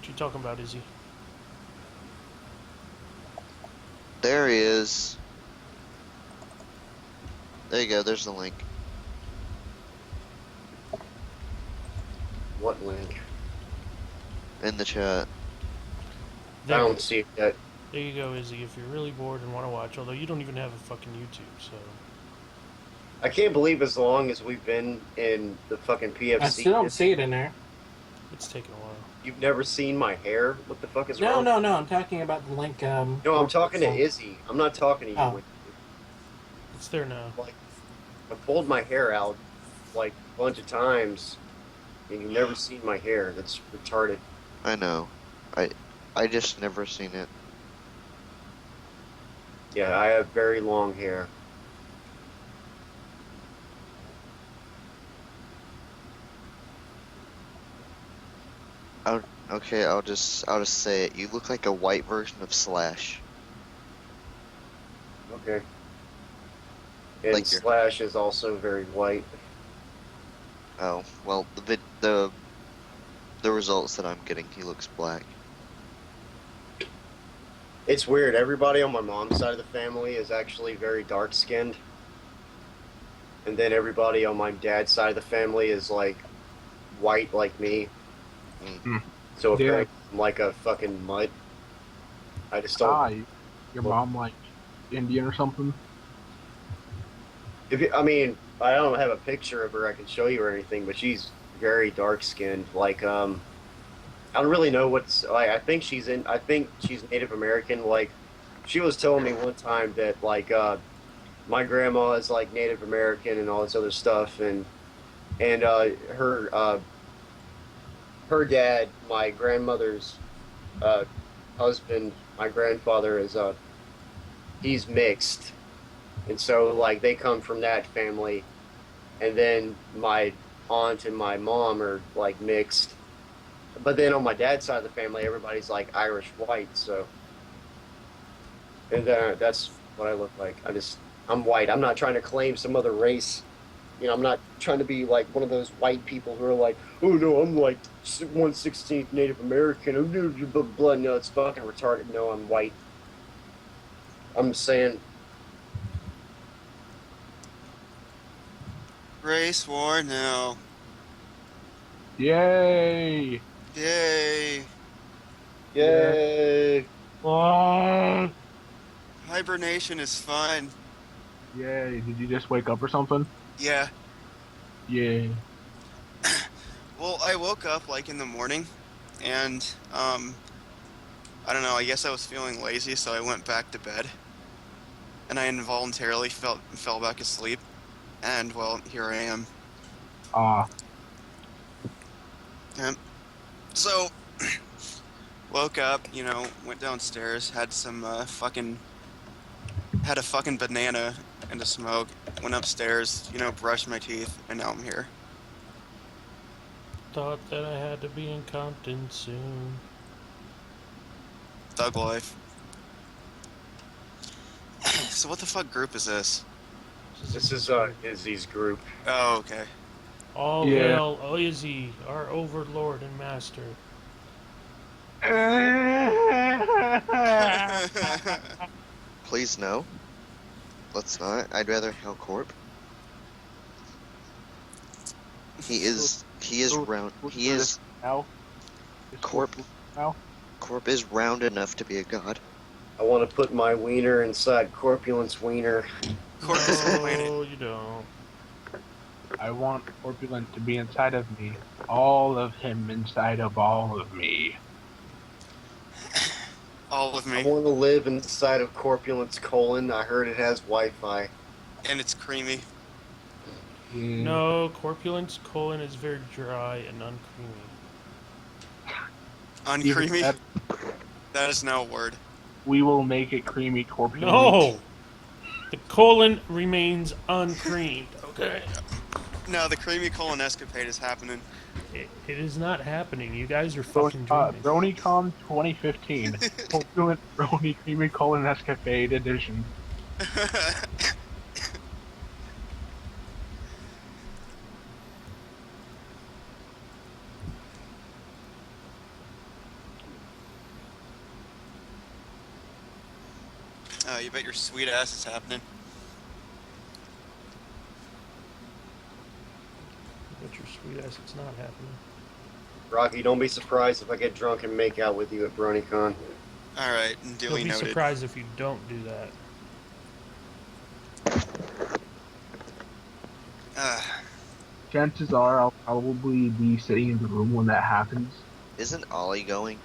What you talking about, Izzy? There he is. There you go. There's the link. What link? In the chat. I There, don't see it yet. there you go, Izzy. If you're really bored and want to watch, although you don't even have a fucking YouTube, so I can't believe as long as we've been in the fucking I PFC, still don't see it in there. it's taking a while. you've never seen my hair? What the fuck is No, wrong? no, no. I'm talking about the link. No, I'm talking to Izzy. I'm not talking to you. Oh. It's there now. Like, I pulled my hair out like a bunch of times, and you've never seen my hair. That's retarded. I know. I just never seen it. Yeah, I have very long hair. Okay, I'll just say it. You look like a white version of Slash. Okay. And Like your- Slash is also very white. Oh, well, the results that I'm getting, he looks black. It's weird. Everybody on my mom's side of the family is actually very dark skinned. And then everybody on my dad's side of the family is like white like me. Mm. So Yeah. apparently I'm like a fucking mutt. I just don't. Your mom like Indian or something? I mean, I don't have a picture of her I can show you or anything, but she's very dark skinned. Like, I don't really know what's like. I think she's Native American. Like, she was telling me one time that like my grandma is like Native American and all this other stuff, and her dad, my grandmother's husband, my grandfather is he's mixed, and so like they come from that family, and then my aunt and my mom are like mixed, but then on my dad's side of the family, everybody's like Irish white. So, and that's what I look like. I'm white. I'm not trying to claim some other race. You know, I'm not trying to be like one of those white people who are like, oh no, I'm like 1/16 Native American. Oh, blah, blah, blah. No, it's fucking retarded. No, I'm white. I'm saying, Race war now. Yay! Yay. yay. Oh, Hibernation is fun. yay! Did you just wake up or something? Yeah. Yay! Well, I woke up like in the morning and I don't know, I guess I was feeling lazy, so I went back to bed. And I involuntarily fell back asleep. And well, here I am. Ah, So woke up, went downstairs, had a fucking banana and a smoke, went upstairs, brushed my teeth, and now I'm here. Thought that I had to be in Compton soon. Thug life. So what the fuck group is this? This is Izzy's group. Oh, okay. All Yeah. hail Izzy, our overlord and master. Please no. Let's not. I'd rather hail Corp. He is round. He is now. Corp. Now. Corp is round enough to be a god. I want to put my wiener inside Corpulent's wiener. Corpus No, you don't. I want Corpulent to be inside of me. All of him inside of all of me. all of I me, want to live inside of Corpulent's colon. I heard it has Wi-Fi. and it's creamy. Mm. No, Corpulent's colon is very dry and uncreamy. Even Uncreamy? better, That is now a word. we will make it creamy Corpulent. No! The colon remains uncreamed, okay? No, the creamy colon escapade is happening. It is not happening. You guys are fucking dreaming. BronyCon 2015. Corpulent Brony Creamy Colon Escapade Edition. You bet your sweet ass it's happening. But your sweet ass, it's not happening. Rocky, don't be surprised if I get drunk and make out with you at BronyCon. Alright, You'll duly be noted. surprised if you don't do that. Chances are I'll probably be sitting in the room when that happens. Isn't Ollie going?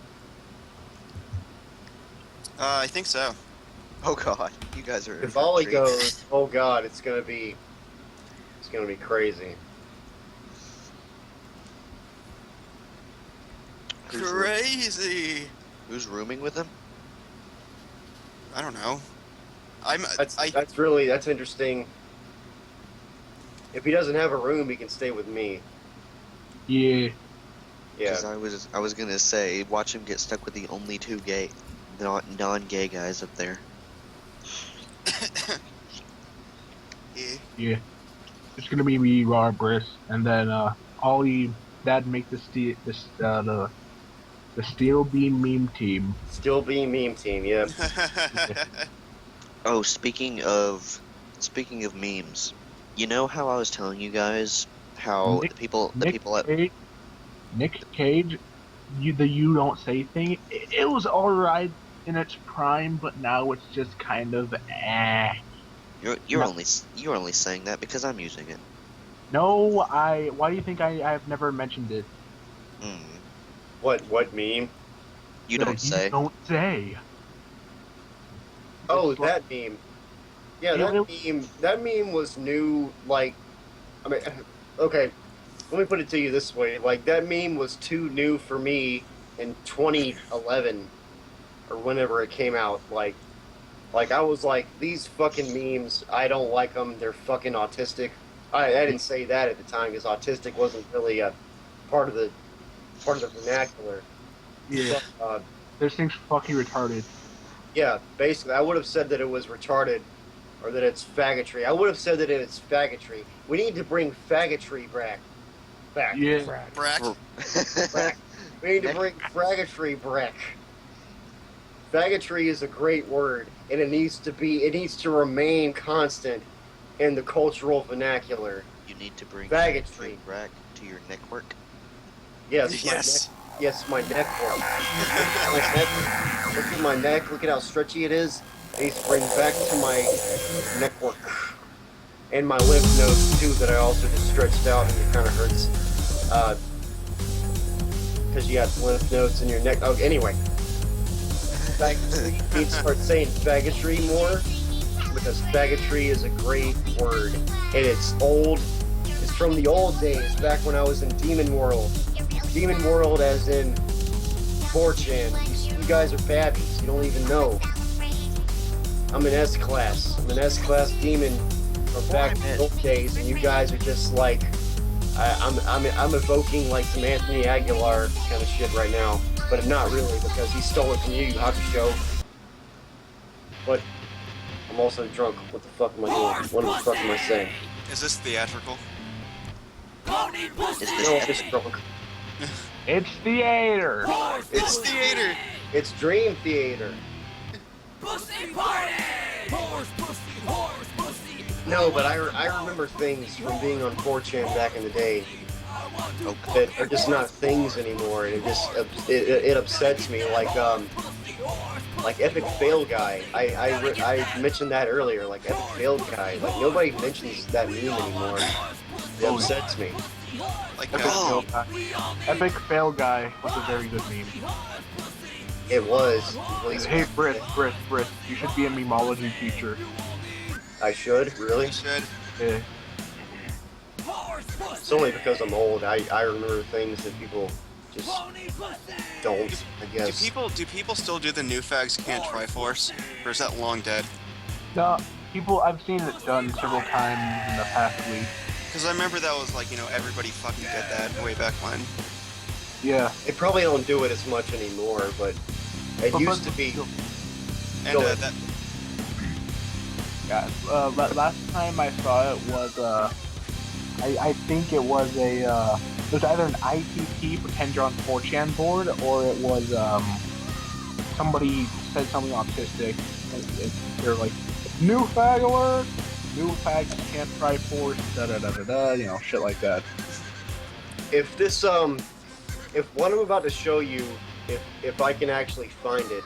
I think so. Oh god, you guys are. in If for a Ollie treat. goes, oh god, it's gonna be crazy. Crazy! Who's rooming with him? I don't know. That's interesting. If he doesn't have a room, he can stay with me. Yeah. Yeah. Because I was gonna say, watch him get stuck with the only two non-gay guys up there. Yeah. Yeah. It's gonna be me, Briss, and then Ollie, Dad make the Steel Beam meme team. Still being meme team, yep. Oh, speaking of memes, you know how I was telling you guys how the people at Nick Cage, you don't say thing. It was alright in its prime, but now it's just kind of eh. you're only saying that because I'm using it. No, why do you think I've never mentioned it? Hmm. What meme? You don't say. Don't say. Oh, It's like- that meme. Yeah, that meme was new, like, I mean, okay, let me put it to you this way. Like, that meme was too new for me in 2011, or whenever it came out. Like I was like, these fucking memes, I don't like them, they're fucking autistic. I didn't say that at the time, because autistic wasn't really a part of the vernacular. Yeah. But, This thing's fucking retarded. yeah, basically, I would have said that it was retarded, or that it's faggotry. I would have said that it's faggotry. We need to bring faggotry back. Yeah. Frack. Brack. We need to bring faggotry back. Faggotry is a great word, and it needs to remain constant in the cultural vernacular. You need to bring Faggotry. back to your network. Yes. Yes. My neck work. My neck. Look at my neck. Look at how stretchy it is. It needs to bring back to my neck work. And my lymph nodes, too, that I also just stretched out, and it kind of hurts. Because you have lymph nodes in your neck. Oh, anyway. Faggotry. You need to start saying faggotry more, because faggotry is a great word. And it's old. It's from the old days, back when I was in Demon World. Demon World as in 4chan. You guys are babbies. You don't even know. I'm an S-class. I'm an S-class demon from back in the old days, and you guys are just like... I'm evoking like some Anthony Aguilar kind of shit right now. But not really, because he stole it from you, Hakusho. But I'm also drunk. What the fuck am I doing? What the fuck am I saying? Is this theatrical? Is this No, I'm just drunk. It's theater. It's theater! It's Dream Theater. No, but I remember things from being on 4chan back in the day that are just not things anymore, and it upsets me. Like Epic Fail Guy. I mentioned that earlier. Like Epic Fail Guy. Like nobody mentions that meme anymore. It upsets me. Like, Epic Fail Guy was a very good meme. It was. Hey, Britt, you should be a memology teacher. I should really. you should. Yeah. It's only because I'm old. I remember things that people just don't. I guess. Do people still do the new fags can't Triforce? Or is that long dead? No, I've seen it done several times in the past week. Because I remember that was like, everybody fucking did that way back when. Yeah. They probably don't do it as much anymore, but it used to be. And Go ahead. that Yeah. Last time I saw it was I think it was it was either an ITP pretend you're on 4chan board, or it was somebody said something autistic, they're like, new fag alert, new fags can't try force, da da da da da, you know, shit like that. If this if what I'm about to show you, if I can actually find it,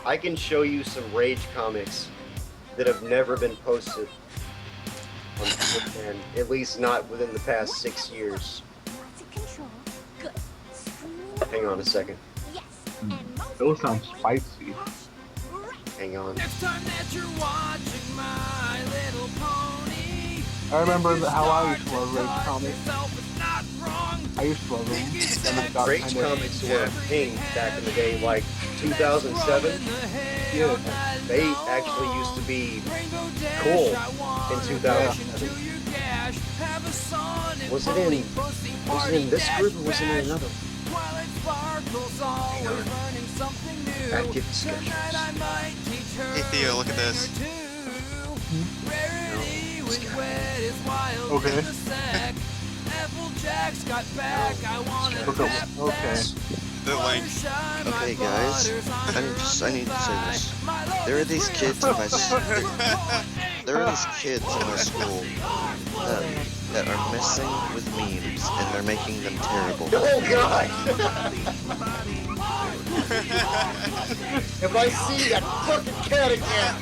I can show you some Rage comics that have never been posted on Japan, at least not within the past 6 years. Hang on a second. Those sound spicy. Hang on. Next time that you're watching My Little Pony, I remember how I used to love Rage comics. it's not wrong. I used to love them. And I got Rage kind of, comics were a thing back in the day, like 2007. yeah, They actually used to be cool in 2007. Was it in this group or was it in another? Active discussions. Hey Theo, look at this. okay. Okay. The link. Okay, guys, I need to say this. There are these kids in my there are these kids in my school that are messing with memes and they're making them terrible. Oh god! If I see that fucking cat again!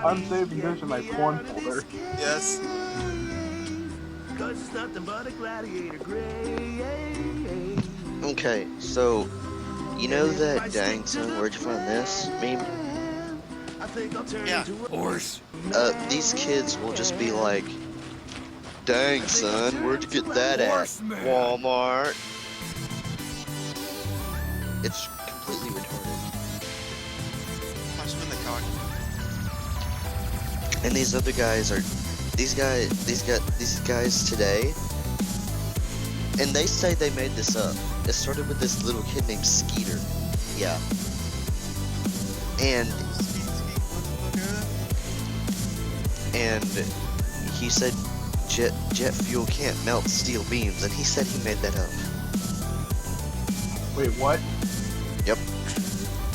I'm saving this in my porn folder. Yes. Okay, so you know that dang son, where'd you find this meme? Yeah. These kids will just be like, dang son, where'd you get that at? Walmart. It's completely retarded. Punch him in the cock. And these other guys are, these guys today, and they say they made this up. It started with this little kid named Skeeter. Yeah. And he said jet fuel can't melt steel beams, and he said he made that up. Wait, what? Yep.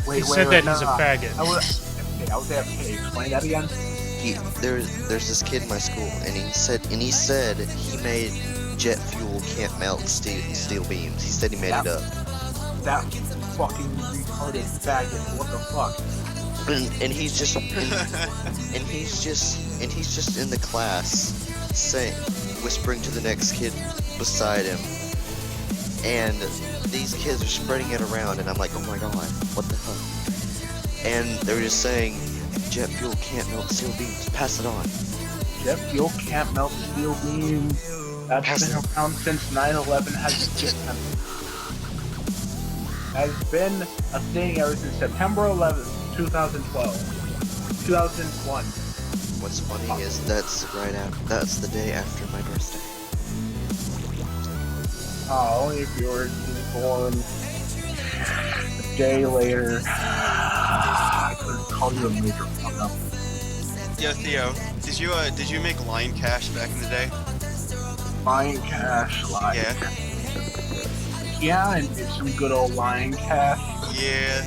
Wait, He said that he's a nah. faggot. I was AFK. Explain that again. There's this kid in my school, and he said he made jet fuel can't melt steel beams. He said he made it up. That fucking retarded faggot. What the fuck? And he's just in the class whispering to the next kid beside him, and these kids are spreading it around, and I'm like, oh my god, what the hell? And they're just saying jet fuel can't melt steel beams, pass it on. Jet fuel can't melt steel beams. That's been around since 9/11 has been a thing ever since September 11th, 2012. 2001. What's funny is that's the day after my birthday. Only if you were born a day later. I couldn't call you a major fuck up. Yo, Theo, did you make Lion Cash back in the day? Lion Cash, Lion Yeah. Cash. Yeah, and did some good old Lion Cash. Yeah.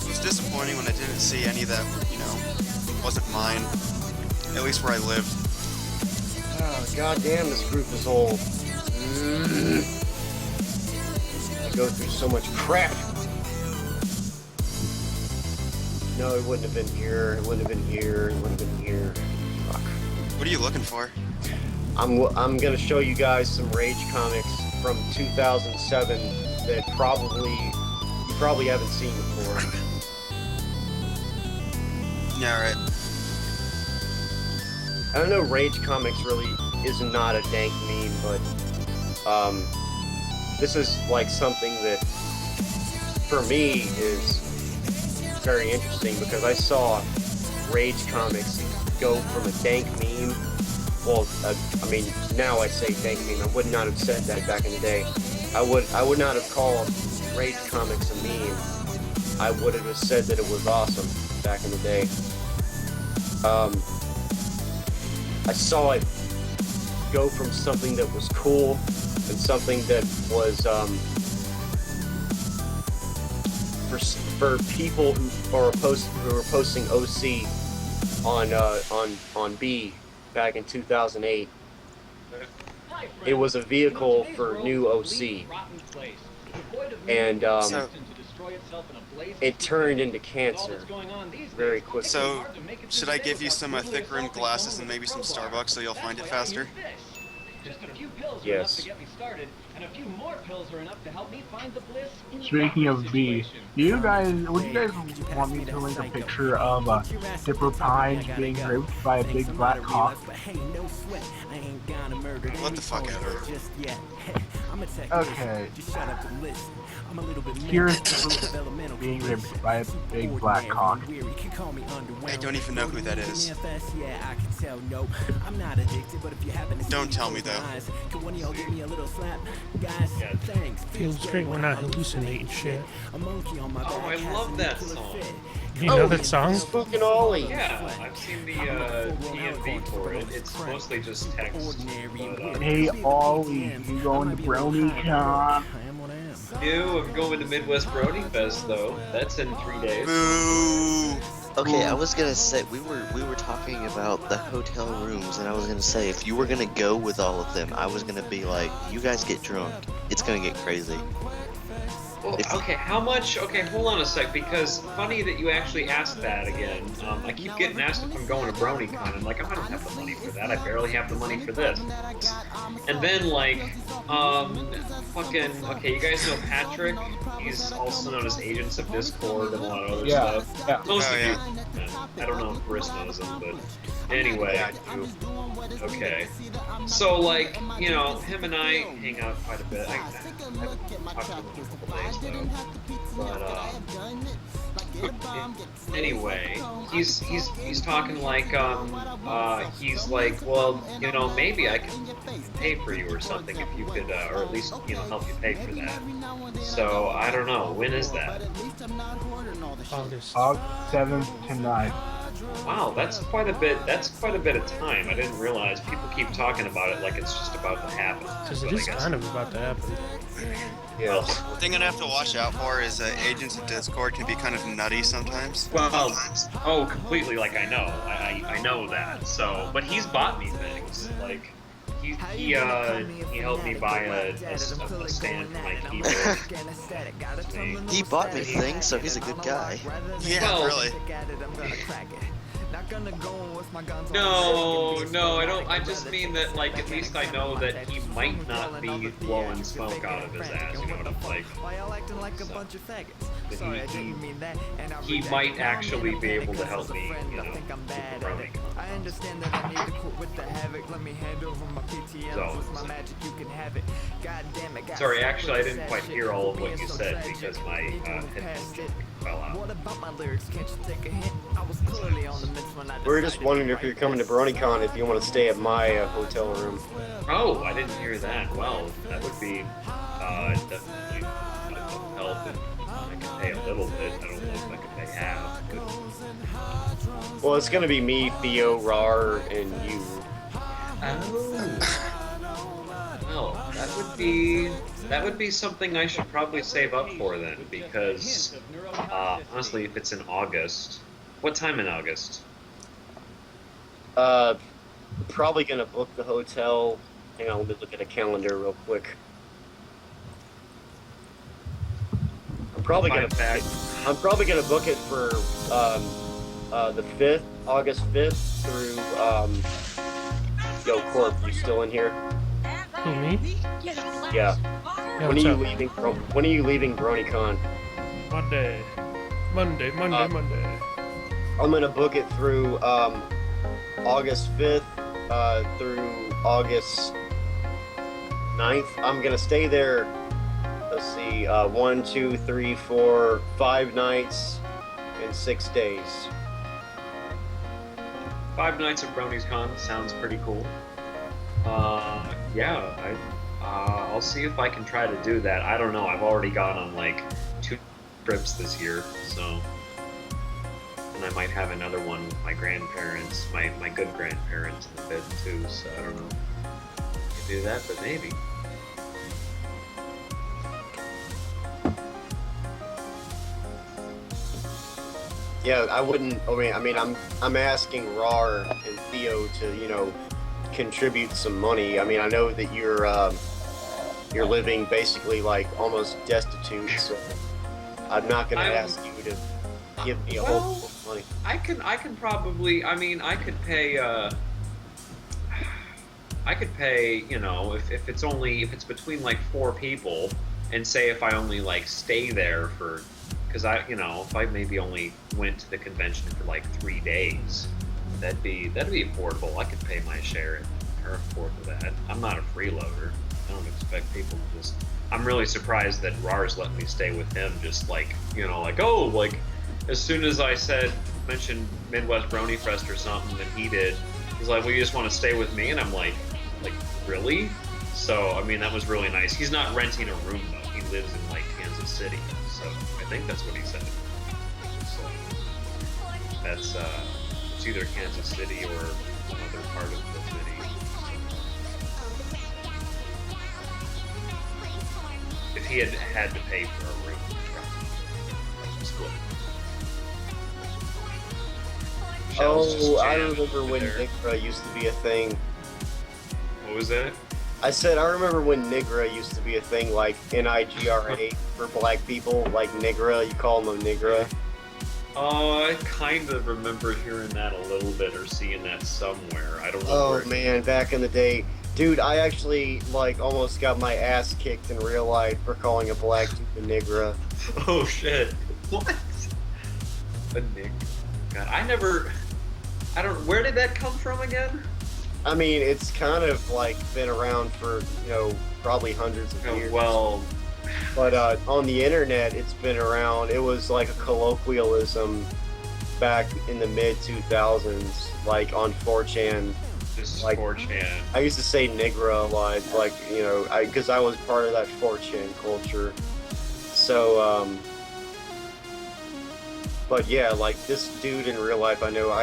It was disappointing when I didn't see any that, wasn't mine. At least where I lived. Oh, goddamn, this group is old. I go through so much crap. No, it wouldn't have been here. It wouldn't have been here. It wouldn't have been here. Fuck. What are you looking for? I'm gonna show you guys some Rage comics from 2007 that you probably haven't seen before. Yeah, right. I don't know, Rage comics really is not a dank meme, but this is like something that for me is very interesting because I saw Rage comics go from a dank meme. Well, I mean, now I say dank meme. I would not have said that back in the day. I would not have called Rage comics a meme. I would have just said that it was awesome back in the day. I saw it go from something that was cool and something that was for people who are who were posting OC on B back in 2008. It was a vehicle for new OC, and So, it turned into cancer very quickly. so should I give you some thick rimmed glasses and maybe some Starbucks so you'll find it faster? Yes. Speaking of B, would you guys want me to link a picture of Dipper Pines being raped by a big black hawk? What the fuck ever. Okay. Here's Dipper being raped by a big black hawk. I don't even know who that is. Don't tell me though. Feels great we're not hallucinating shit. Oh, I love that song. You know that song? Spook and Ollie. Yeah, I've seen the TMV for it. It's mostly just text. But, Hey Ollie, you going to BronyCon? I'm going to Midwest Brony Fest though. That's in 3 days. Boo! Okay, I was gonna say we were talking about the hotel rooms, and I was gonna say if you were gonna go with all of them, I was gonna be like, you guys get drunk. It's gonna get crazy. Well, okay, how much? Okay, hold on a sec, because funny that you actually asked that again. I keep getting asked if I'm going to BronyCon. I'm like, I don't have the money for that. I barely have the money for this. And then, like, okay, you guys know Patrick? He's also known as Agents of Discord and a lot of other stuff. Yeah. Most Oh, of yeah. you, I don't know if Chris knows him, but anyway. Okay. So, like, you know, him and I hang out quite a bit. I've talked to him for a couple days, though. But, anyway, he's talking like, he's like, well, you know, maybe I can pay for you or something if you could, or at least, you know, help you pay for that. So, I don't know. When is that? August. August 7th to 9th. Wow, that's quite a bit. That's quite a bit of time. I didn't realize people keep talking about it like it's just about to happen. Because it But I is guess- kind of about to happen. Yeah. The thing I'd have to watch out for is that Agents of Discord can be kind of nutty sometimes. Well, oh, completely. Like I know, I know that. So, but he's bought me things. Like he helped me buy a stand for my keyboard. He bought me things, so he's a good guy. Yeah, Well, really. No, I don't. I just mean that, like, at least I know that he might not be blowing smoke out of his ass. You know what I'm like? So, he might actually be able to help me, you know, with the running. So, sorry, actually, I didn't quite hear all of what you said because my headphones fell out. We're just wondering if you're coming to BronyCon, if you want to stay at my hotel room. Oh, I didn't hear that. Well, that would be definitely of help, and I can pay a little bit. I don't know if I can pay half. But... Well, it's gonna be me, Theo, Rar, and you. Oh. Well, that would be something I should probably save up for then, because honestly, if it's in August, what time in August? Probably gonna book the hotel. Hang on, let me look at a calendar real quick. I'm probably gonna book it for the 5th, August 5th through Yo Corp, you still in here? Who, me? Yeah. Yeah, When what's are you up? leaving? When are you leaving BronyCon? Monday. Monday. I'm gonna book it through August 5th through August 9th. I'm gonna stay there. Let's see, 1, 2, 3, 4, 5 nights and 6 days. 5 nights of Brony's Con sounds pretty cool. Yeah, I'll see if I can try to do that. I don't know. I've already gone on like 2 trips this year, so. And I might have another one with my grandparents, my good grandparents in the 5th too, so I don't know. I can do that, but maybe. Yeah, I wouldn't. I'm asking Rar and Theo to, contribute some money. I mean, I know that you're living basically like almost destitute, so I'm not gonna ask you to give me a whole bunch of money. I can probably. I mean, I could pay. I could pay. If it's between like 4 people, and say if I only like stay there for. Because if I maybe only went to the convention for like 3 days, that'd be affordable. I could pay my share or afford for that. I'm not a freeloader. I don't expect people to just. I'm really surprised that Rars let me stay with him. Just like as soon as I mentioned Midwest Brony Fest or something, and he did. He's like, well, you just want to stay with me, and I'm like really? So I mean, that was really nice. He's not renting a room though. He lives in like Kansas City. So I think that's what he said. So that's it's either Kansas City or another part of the city. So if he had to pay for a room, like split. Oh, I remember when Nigra used to be a thing. What was that? I said, I remember when Nigra used to be a thing, like Nigra for black people, like Nigra, you call them a Nigra. I kind of remember hearing that a little bit or seeing that somewhere. I don't know. Oh man, back in the day. Dude, I actually, almost got my ass kicked in real life for calling a black dude a Nigra. Oh shit. What? A Nigra? God, where did that come from again? I mean, it's kind of been around for, probably hundreds of years. Well, but on the internet, it's been around. It was like a colloquialism back in the mid 2000s, on 4chan. This is 4chan. I used to say Nigra a lot, because I was part of that 4chan culture. So, but yeah, this dude in real life, I know,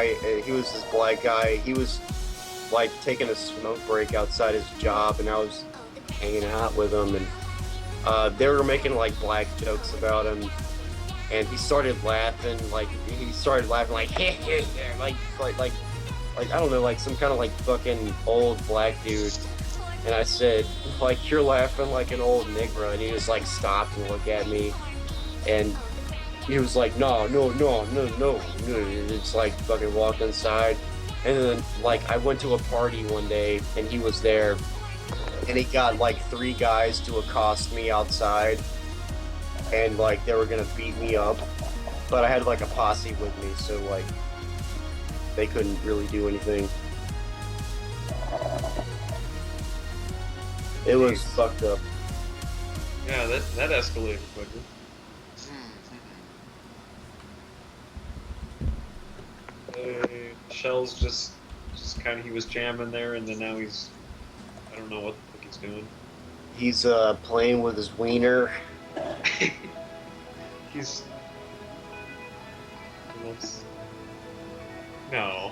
he was this black guy. He was taking a smoke break outside his job, and I was hanging out with him, and they were making black jokes about him, and he started laughing like I don't know, some kind of fucking old black dude. And I said, you're laughing like an old Negro, and he just stopped and looked at me, and he was like, no, it's fucking walked inside. And then, I went to a party one day, and he was there, and he got, 3 guys to accost me outside, and, they were gonna beat me up, but I had, a posse with me, so, they couldn't really do anything. It was fucked up. Yeah, that escalated quickly. Shell's just kind of, he was jamming there, and then now I don't know what the fuck he's doing. He's playing with his wiener. No,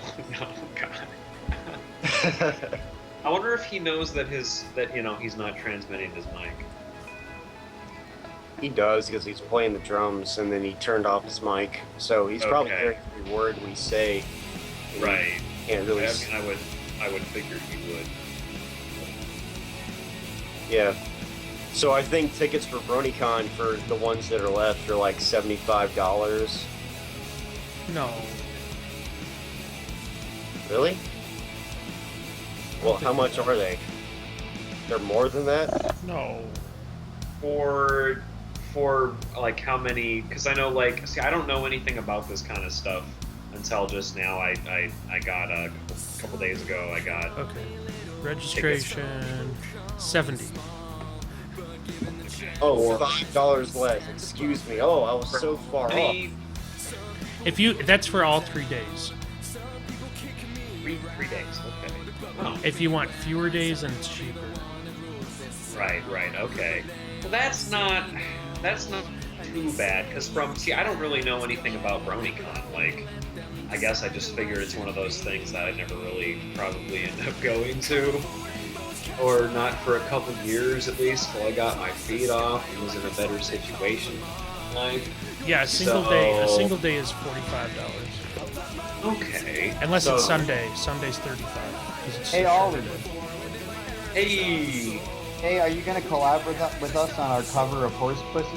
God. I wonder if he knows that he's not transmitting his mic. He does, because he's playing the drums, and then he turned off his mic, so he's probably hearing every word we say. Right. Can't really. I mean, I would figure he would. Yeah. So I think tickets for BronyCon, for the ones that are left, are $75. No. Really? Well, how much are they? They're more than that? No. For how many? Because I know I don't know anything about this kind of stuff until just now. I got a couple days ago. I got okay. Registration 70. Oh, $5 less. Excuse me. Oh, I was so far off. That's for all 3 days. 3 days. Okay. Oh. If you want fewer days, then it's cheaper. Right. Okay. Well, that's not too bad, because I don't really know anything about BronyCon. I guess I just figured it's one of those things that I never really probably end up going to, or not for a couple years at least, till I got my feet off and was in a better situation in life. Yeah, a single day. A single day is $45. Okay. Unless it's So- Sunday. Sunday's 35. 'Cause it's Hey, a shorter Ollie. day. Hey. Hey, are you gonna collab with us on our cover of Horse Pussy?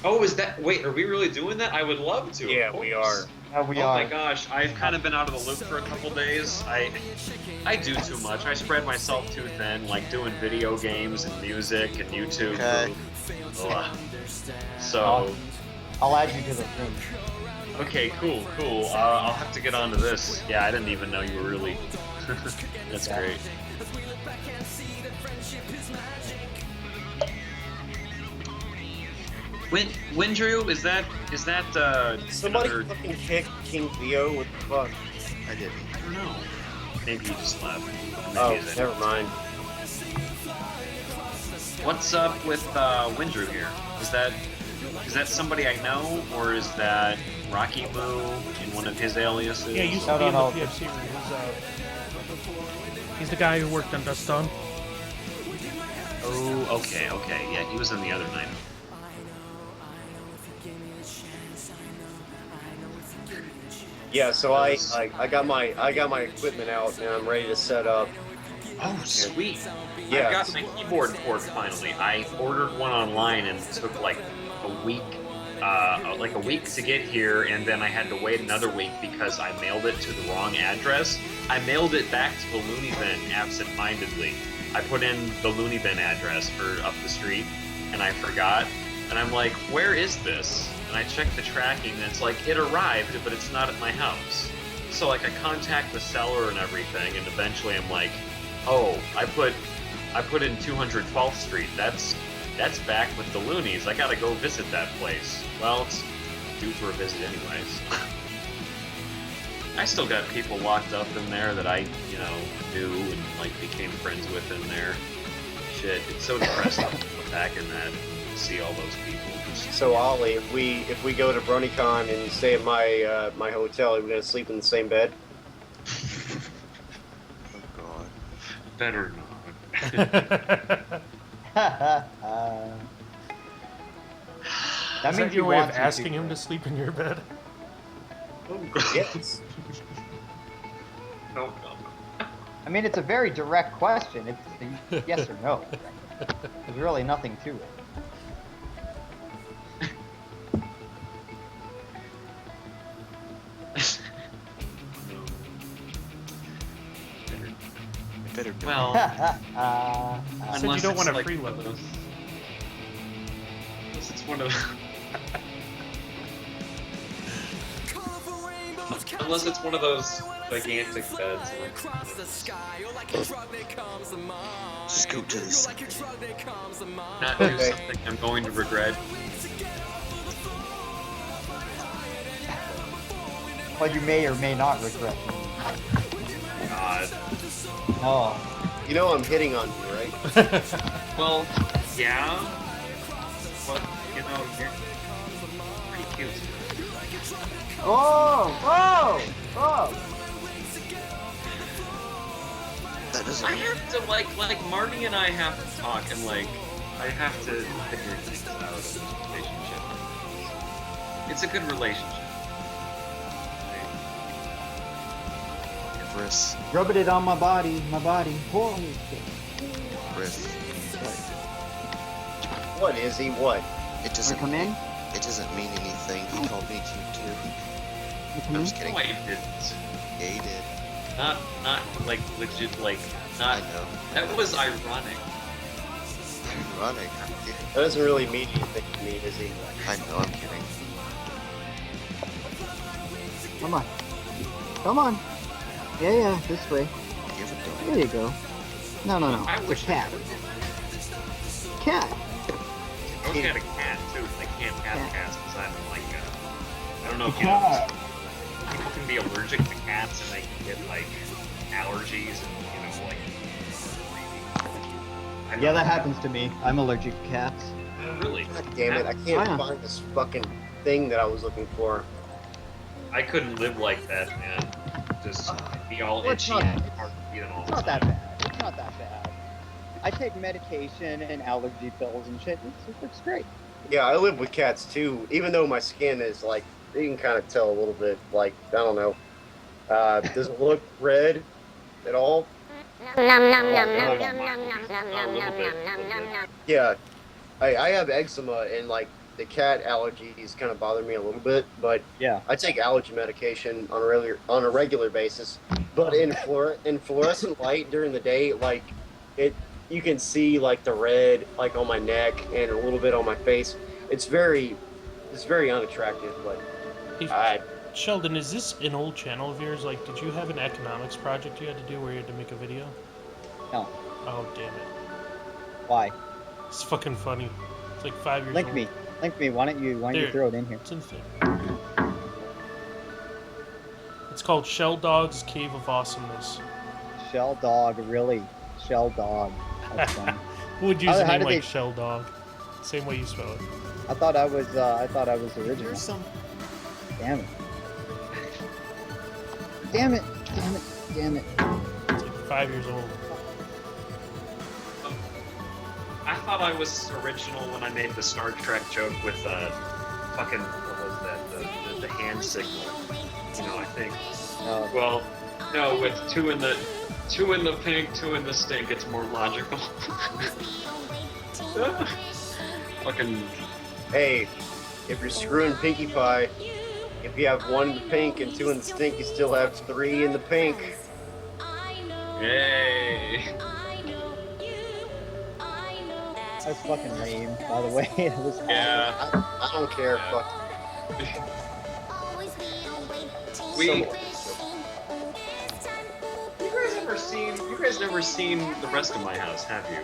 Oh, is that? Wait, are we really doing that? I would love to. Yeah, of we course. are. We Oh are. my gosh, I've kind of been out of the loop for a couple days. I do too much. I spread myself too thin, like doing video games and music and YouTube. Okay. Ugh. So, I'll add you to the room. okay, cool. I'll have to get onto this. Yeah, I didn't even know you were really. That's Yeah. great. Windrew, is that Somebody another? fucking kicked King Theo. What the fuck? I didn't. I don't know. Maybe he just left. Maybe Oh, he's in. never mind. What's up with Windrew here? Is that somebody I know, or is that Rocky Moo in one of his aliases? Yeah, he used to No, be no, in the no. PFC room. He's the guy who worked on Dust Dawn. Oh, okay. Yeah, he was in the other night. Yeah, so I got my equipment out and I'm ready to set up. Oh, sweet. Yeah. I got my keyboard port finally. I ordered one online and it took like a week to get here, and then I had to wait another week because I mailed it to the wrong address. I mailed it back to the Looney Bin absent-mindedly. I put in the Looney Bin address for up the street, and I forgot. And I'm like, where is this? And I checked the tracking, and it's like, it arrived, but it's not at my house. So like, I contact the seller and everything, and eventually I'm like, oh, I put in 212th Street. That's back with the Loonies. I gotta go visit that place. Well, it's due for a visit anyways. I still got people locked up in there that I, knew and like became friends with in there. Shit, it's so depressing to look back in that and see all those people. So Ollie, if we go to BronyCon and stay at my my hotel, are we gonna sleep in the same bed? Oh god. Better not. That Is means that you your way of want asking him to sleep in your bed? Oh god. Yes. No. I mean, it's a very direct question. It's a yes or no. There's really nothing to it. Better do Well, Said you don't want to freeload. Unless it's one of unless it's one of those gigantic beds. Scoot to the side. Not do Okay. something I'm going to regret. Well, you may or may not regret it. God. Oh. You know I'm hitting on you, right? Well, yeah. But you're pretty cute. Oh! Oh! Oh! That doesn't I mean have to like Marty and I have to talk and like I have to figure things out in this relationship. It's a good relationship. Chris. Rubbing it on my body. Holy shit. Chris. What is he? What? It Wanna doesn't come in? it doesn't mean anything. He called me cute too. Wanna come I'm in? just kidding. No, I didn't. Yeah, he did. Not like legit like I not. know. That was ironic. Ironic. That doesn't really mean anything to me, is he? I know, I'm kidding. Come on. Come on. Yeah, this way. Give it to There you go. No. I It's a wish cat. Cat. I wish I had a cat too. I can't have cats because I'm like I don't know if you know. People can be allergic to cats and they can get like allergies and like. I Yeah, don't that know. happens to me. I'm allergic to cats. Really? God damn it! I can't Wow. find this fucking thing that I was looking for. I couldn't live like that, man. Just be all Well, it's itchy not- and hard breathing all It's the not time. that bad. It's not that bad. I take medication and allergy pills and shit. It's great. Yeah, I live with cats too. Even though my skin is like, you can kind of tell a little bit. Like, I don't know. Does it look red at all? A little bit. Yeah, I have eczema and like the cat allergies kind of bother me a little bit, but Yeah. I take allergy medication on a regular basis. But in fluorescent light during the day, like it, you can see like the red like on my neck and a little bit on my face. It's very unattractive. But Hey, I Sheldon, is this an old channel of yours? Like, did you have an economics project you had to do where you had to make a video? No. Oh, damn it. Why? It's fucking funny. It's like 5 years Link old. me. Link me. Why don't you There. throw it in here? It's in the thing. It's called Shell Dog's Cave of Awesomeness. Shell dog, really? Shell dog. That's funny. Who would use How a name did like they- Shell Dog? Same way you spell it. I thought I was original. Damn it. Damn it. Damn it. Damn it. It's like 5 years old. I thought I was original when I made the Star Trek joke with fucking what was that? The hand signal. You know, I think. Well, no, with two in the pink, two in the stink, it's more logical. Fucking. hey, if you're screwing Pinkie Pie, if you have one in the pink and two in the stink, you still have three in the pink. Yay! That's fucking lame, by the way. It was Yeah. I don't care. Yeah. Fuck. You guys never seen the rest of my house, have you?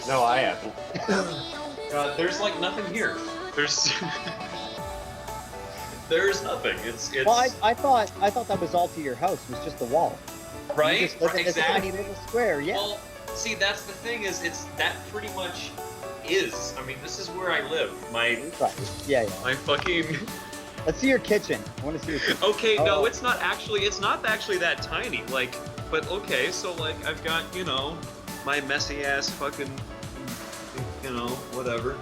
No, I haven't. There's like nothing here. There's there's nothing. It's Well, I thought that was all to your house. It was just the wall. right. You just live in this Exactly. tiny little square. Yeah. Well, see, that's the thing is that pretty much is. I mean, this is where I live. My Right. Yeah. fucking. Let's see your kitchen. I want to see your kitchen. Okay, no, Oh. it's not actually that tiny. Like, but okay, so like I've got, you know, my messy ass fucking, you know, whatever.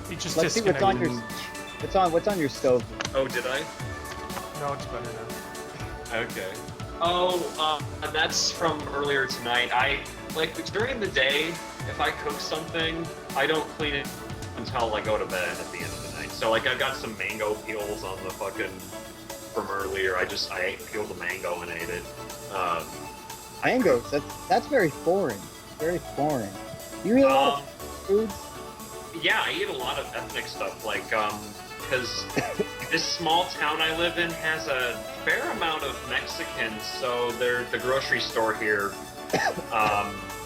He just Let's see what's on disconnected. your what's on your stove. Oh, did I? No, it's better now. Okay. Oh, that's from earlier tonight. I like during the day, if I cook something, I don't clean it until I go to bed at the end of the night. So like I've got some mango peels on the fucking from earlier. I peeled the mango and ate it. Mangoes. That's very foreign. Very foreign. You eat a lot of foods. Yeah, I eat a lot of ethnic stuff, like, because this small town I live in has a fair amount of Mexicans, so the grocery store here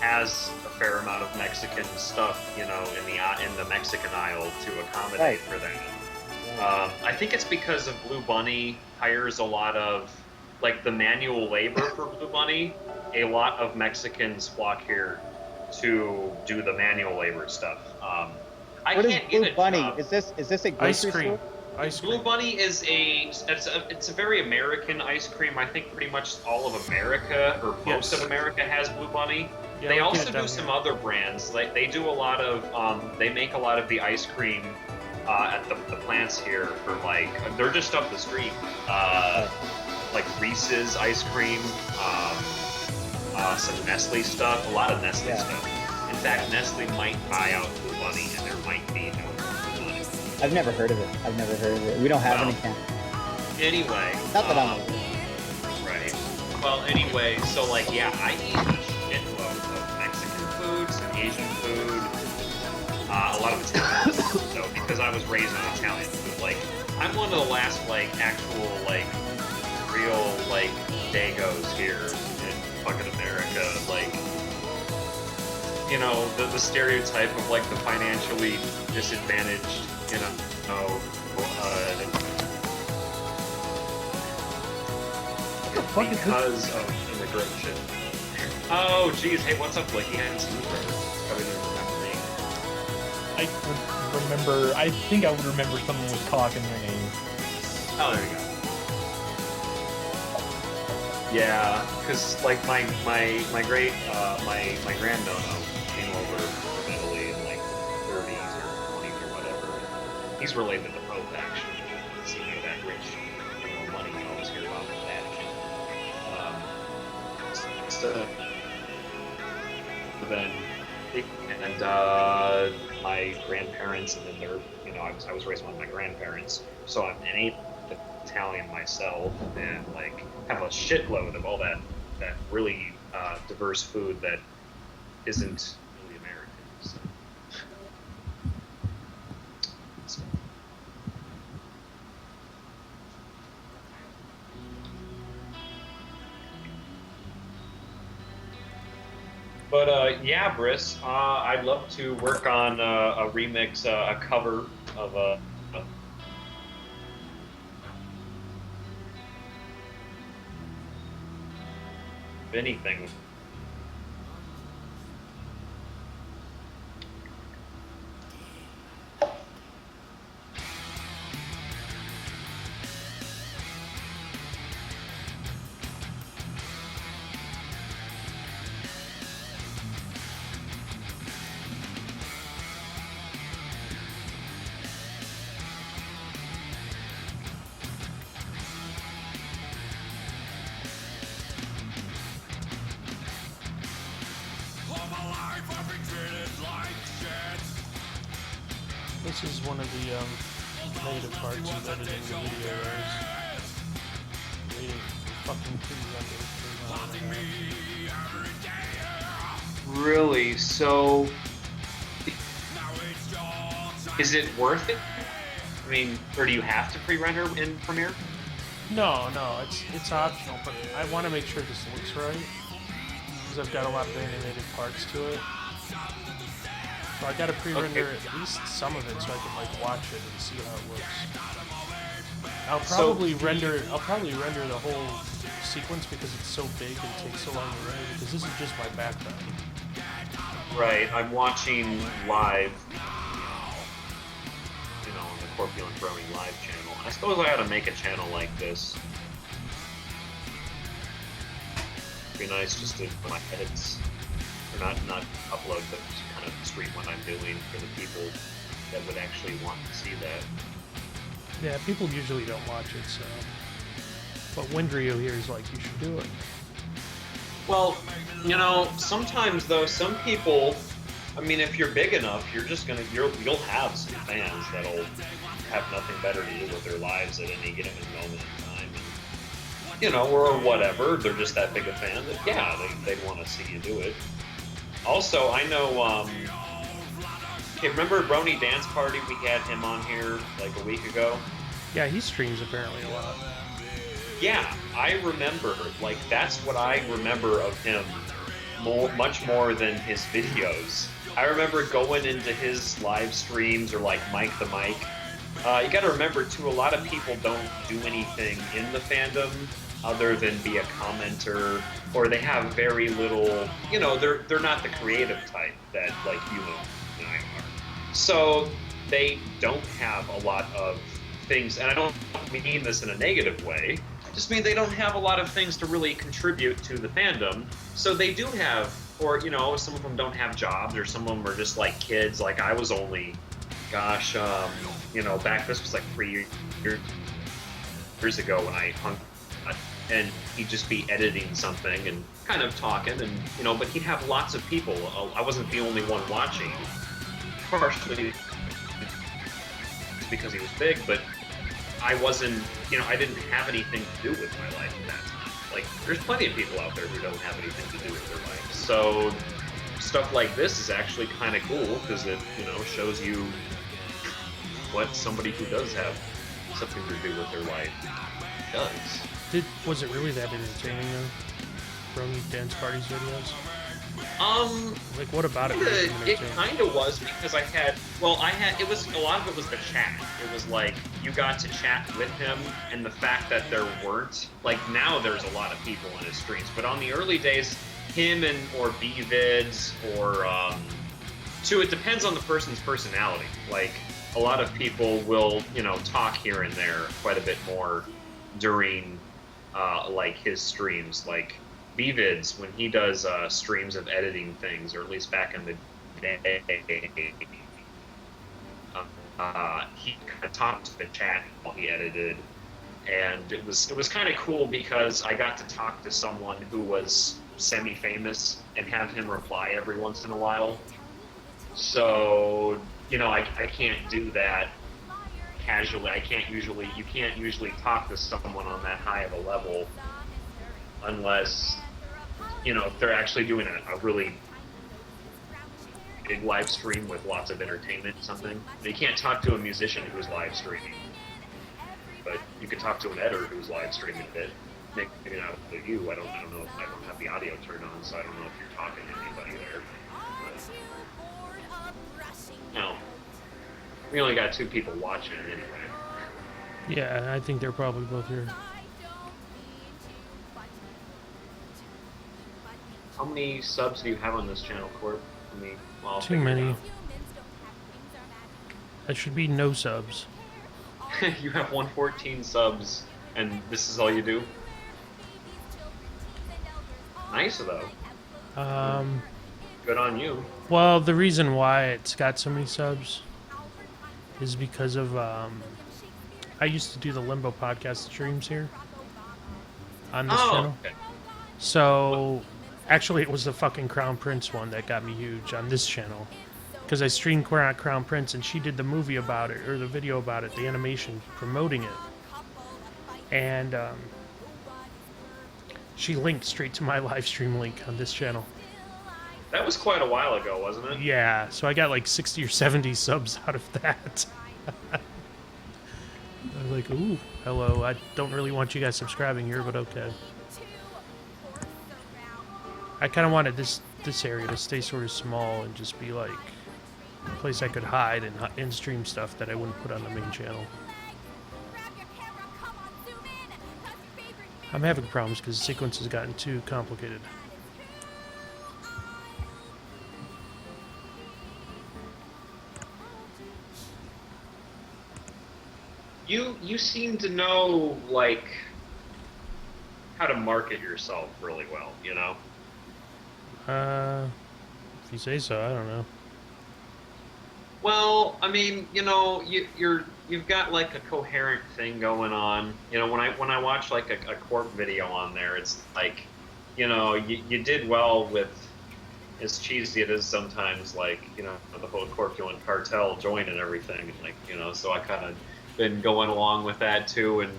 has a fair amount of Mexican stuff, you know, in the Mexican aisle to accommodate Right. for that. I think it's because of Blue Bunny hires a lot of, like, the manual labor for Blue Bunny. A lot of Mexicans flock here to do the manual labor stuff. I What is can't Blue get a Bunny? job. Is this a Ice grocery cream. store? Ice Blue cream. Bunny is it's a very American ice cream. I think pretty much all of America or most Yes. of America has Blue Bunny. Yeah, They we get also it do down some here. other brands. Like they do a lot of they make a lot of the ice cream at the plants here for like they're just up the street. Like Reese's ice cream, some Nestle stuff, a lot of Nestle Yeah. stuff. In fact, Nestle might buy out Blue Bunny, and there might be no Blue Bunny. I've never heard of it. We don't have Well, any can. Anyway, Not that I'm aware of. right. Well, anyway, so like, yeah, I eat a shitload of Mexican food, some Asian food, a lot of Italian food. So because I was raised on Italian food, like, I'm one of the last like actual like real like Dagos here in fucking America, like. You know, the stereotype of like the financially disadvantaged, you know, because of immigration. Oh, geez, hey, what's up, Blakey? I haven't seen you forever. Probably didn't remember me. I would remember. I think I would remember someone with cock in their name. Oh, there you go. Yeah, because like my great my grand dono came He's related to Pope, actually. See, that rich, money you always hear about the Vatican. So then, and my grandparents, and then they're, I was raised by my grandparents, so I'm an Italian myself, and like have a shitload of all that really diverse food that isn't really American. So. But yeah, Briss, I'd love to work on a remix, a cover of anything. This is one of the negative parts of editing the video, is waiting for fucking pre-render. Really? So, is it worth it? I mean, or do you have to pre-render in Premiere? No, it's optional, but I want to make sure this looks right, because I've got a lot of animated parts to it. So I gotta pre-render at least some of it so I can like watch it and see how it looks. I'll probably render the whole sequence because it's so big and takes so long to render, because this is just my background. Right, I'm watching live, on the Corpulent Brony live channel. I suppose I ought to make a channel like this. It'd be nice just to my edits, or not upload, but just kind of stream what I'm doing for the people that would actually want to see that. Yeah, people usually don't watch it, so. But Windrio here is like, you should do it. Well, sometimes though, some people, I mean, if you're big enough, you'll have some fans that'll have nothing better to do with their lives at any given moment in time, and, or whatever, they're just that big a fan that, yeah, they'd want to see you do it. Also, I know, okay, remember Brony Dance Party? We had him on here like a week ago. Yeah, he streams apparently a lot. Yeah, I remember, like, that's what I remember of him much more than his videos. I remember going into his live streams, or like Mike the Mike. You gotta remember too, a lot of people don't do anything in the fandom other than be a commenter, or they have very little, they're not the creative type that like you and I are. So they don't have a lot of things, and I don't mean this in a negative way, I just mean they don't have a lot of things to really contribute to the fandom. So they do have, or some of them don't have jobs, or some of them are just like kids. Like I was only, gosh, back, this was like 3 years ago when I hung, and he'd just be editing something and kind of talking, and but he'd have lots of people. I wasn't the only one watching, partially because he was big, but I wasn't, I didn't have anything to do with my life at that time. Like, there's plenty of people out there who don't have anything to do with their life. So stuff like this is actually kind of cool, because it, shows you what somebody who does have something to do with their life does. Was it really that entertaining though? Brony Dance Party's videos? Like, what about it? It kind of was, because it was, a lot of it was the chat. It was like, you got to chat with him, and the fact that there weren't, like, now there's a lot of people in his streams, but on the early days, him or B-Vids, or, it depends on the person's personality. Like, a lot of people will, talk here and there quite a bit more during, like, his streams. Like, B-Vids, when he does streams of editing things, or at least back in the day, he kind of talked to the chat while he edited, and it was kind of cool because I got to talk to someone who was semi-famous and have him reply every once in a while. So, you know, I can't do that casually. You can't usually talk to someone on that high of a level unless, you know, if they're actually doing a really big live stream with lots of entertainment or something. You can't talk to a musician who's live streaming, but you can talk to an editor who's live streaming a bit. Maybe not with you. I don't know. I don't have the audio turned on, so I don't know if you're talking to anybody there. But, no, we only got 2 people watching it anyway. Yeah, I think they're probably both here. How many subs do you have on this channel, Corp? Well, Too many. That should be no subs. You have 114 subs, and this is all you do? Nice, though. Good on you. Well, the reason why it's got so many subs is because of, I used to do the Limbo podcast streams here on this channel. Okay. So, actually, it was the fucking Crown Prince one that got me huge on this channel. Because I streamed Crown Prince and she did the movie about it, or the video about it, the animation promoting it. And she linked straight to my live stream link on this channel. That was quite a while ago, wasn't it? Yeah, so I got like 60 or 70 subs out of that. I was like, ooh, hello, I don't really want you guys subscribing here, but okay. I kind of wanted this area to stay sort of small and just be like a place I could hide and stream stuff that I wouldn't put on the main channel. I'm having problems because the sequence has gotten too complicated. You seem to know, like, how to market yourself really well, you know? If you say so, I don't know. Well, I mean, you know, you've got like a coherent thing going on. You know, when I watch like a Corp video on there, it's like, you know, you did well with, as cheesy it is sometimes, like, you know, the whole Corpulent cartel join and everything, like, you know, so I kind of been going along with that too, and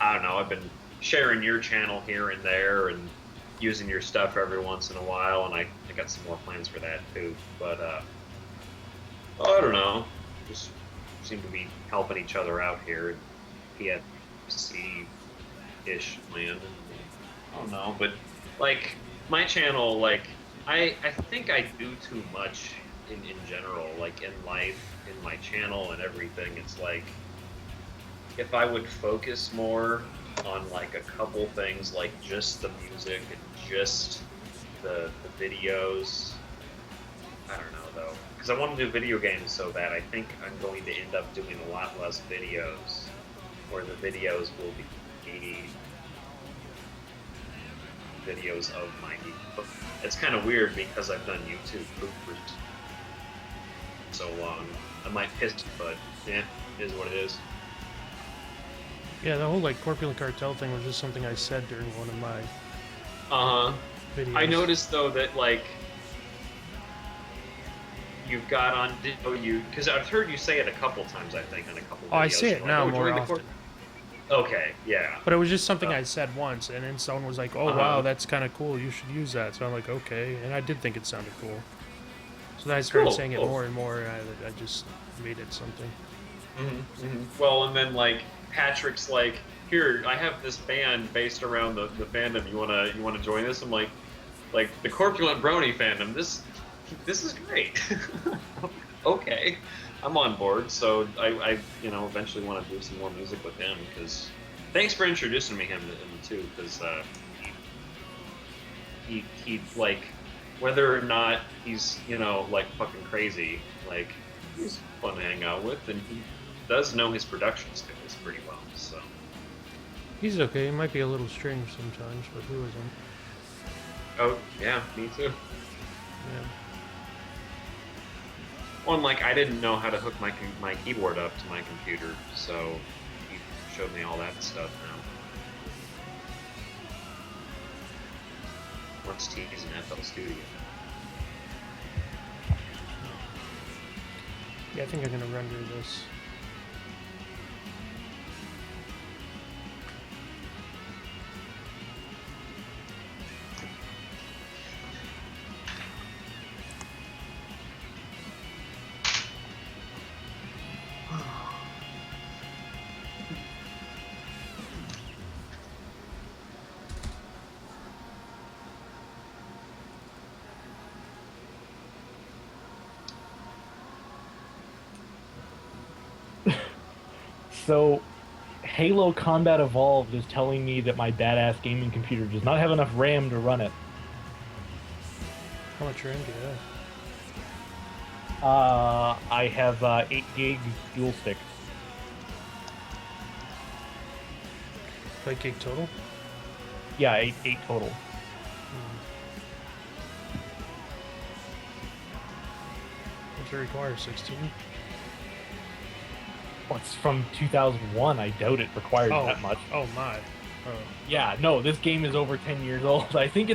I don't know, I've been sharing your channel here and there and using your stuff every once in a while, and I got some more plans for that too, but I don't know, just seem to be helping each other out here, PFC-ish land, I don't know, but like, my channel, like, I think I do too much in general, like in life, in my channel and everything. It's like, if I would focus more on like a couple things, like just the music and just the videos. I don't know though, because I want to do video games so bad. I think I'm going to end up doing a lot less videos, or the videos will be videos of my YouTube. It's kind of weird because I've done YouTube for so long. I might piss, but yeah, it is what it is. Yeah, the whole like Corpulent Cartel thing was just something I said during one of my videos. I noticed though that like you've got on because I've heard you say it a couple times. I think on a couple. Oh, videos. I say it now more often. Okay, yeah. But it was just something I said once, and then someone was like, "Oh wow, that's kind of cool. You should use that." So I'm like, "Okay," and I did think it sounded cool. So then I started saying it more and more, and I just made it something. Well, and then like Patrick's like, "Here, I have this band based around the fandom. You wanna join this?" I'm like the Corpulent Brony fandom. This is great. Okay, I'm on board. So I eventually want to do some more music with him, because thanks for introducing me him too, because he like, whether or not he's like fucking crazy, like he's fun to hang out with, and he does know his production skills pretty well. So he's okay. He might be a little strange sometimes, but who isn't? Oh yeah, me too. Yeah. Well, and like I didn't know how to hook my keyboard up to my computer, so he showed me all that stuff now. Once T is in FL Studio. Yeah, I think I'm gonna render this. So, Halo Combat Evolved is telling me that my badass gaming computer does not have enough RAM to run it. How much RAM do you have? I have 8 gig dual sticks. 8 gig total? Yeah, 8 total. What's it require? 16? Well, it's from 2001. I doubt it requires that much. Oh my. Oh. Yeah, no, this game is over 10 years old. I think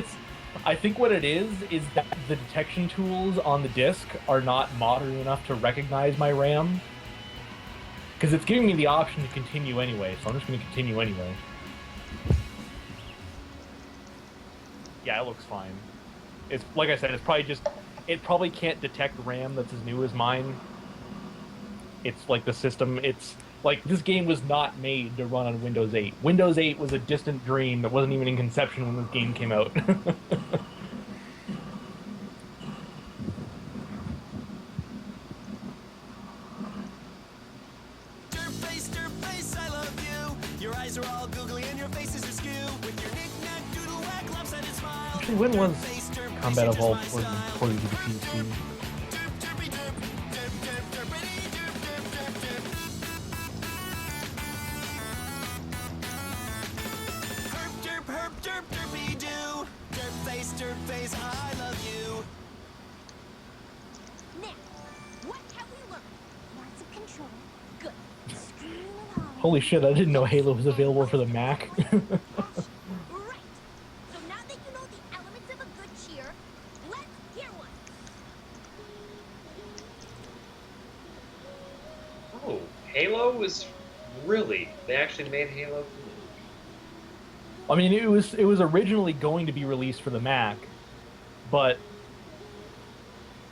what it is that the detection tools on the disc are not modern enough to recognize my RAM. Because it's giving me the option to continue anyway, so I'm just going to continue anyway. Yeah, it looks fine. It's like I said, it probably can't detect RAM that's as new as mine. It's like the system, it's like this game was not made to run on Windows 8. Windows 8 was a distant dream that wasn't even in conception when this game came out. I love you. Your eyes are all googly and your faces are skew. With your knick-knack, doodle-whack, lopsided smile. Actually, when was Combat Evolved ported to the PC? Derp face, I love you. Now, what have we learned? Lots of control. Good. Scream and holler. Holy shit, I didn't know Halo was available for the Mac. Right. So now that you know the elements of a good cheer, let's hear one. Oh, Halo was they actually made Halo. I mean, it was originally going to be released for the Mac, but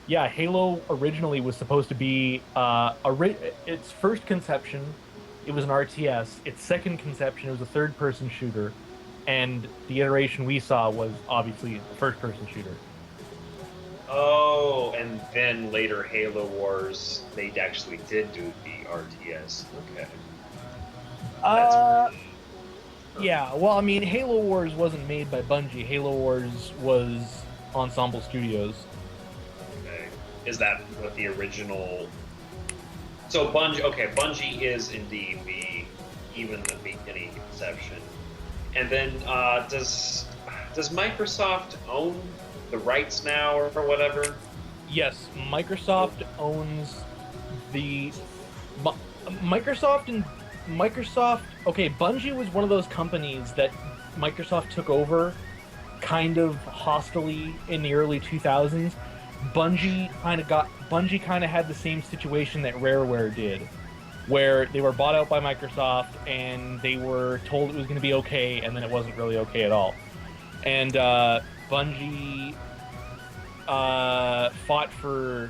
yeah, Halo originally was supposed to be its first conception. It was an RTS. Its second conception, it was a third-person shooter, and the iteration we saw was obviously a first-person shooter. Oh, and then later Halo Wars, they actually did do the RTS. Okay. Yeah, well, I mean, Halo Wars wasn't made by Bungie. Halo Wars was Ensemble Studios. Okay. Is that what the original... So Bungie is indeed the beginning conception. And then, does Microsoft own the rights now or whatever? Yes, Microsoft owns the... Microsoft... Okay, Bungie was one of those companies that Microsoft took over kind of hostily in the early 2000s. Bungie kind of had the same situation that Rareware did, where they were bought out by Microsoft and they were told it was going to be okay, and then it wasn't really okay at all. And Bungie fought for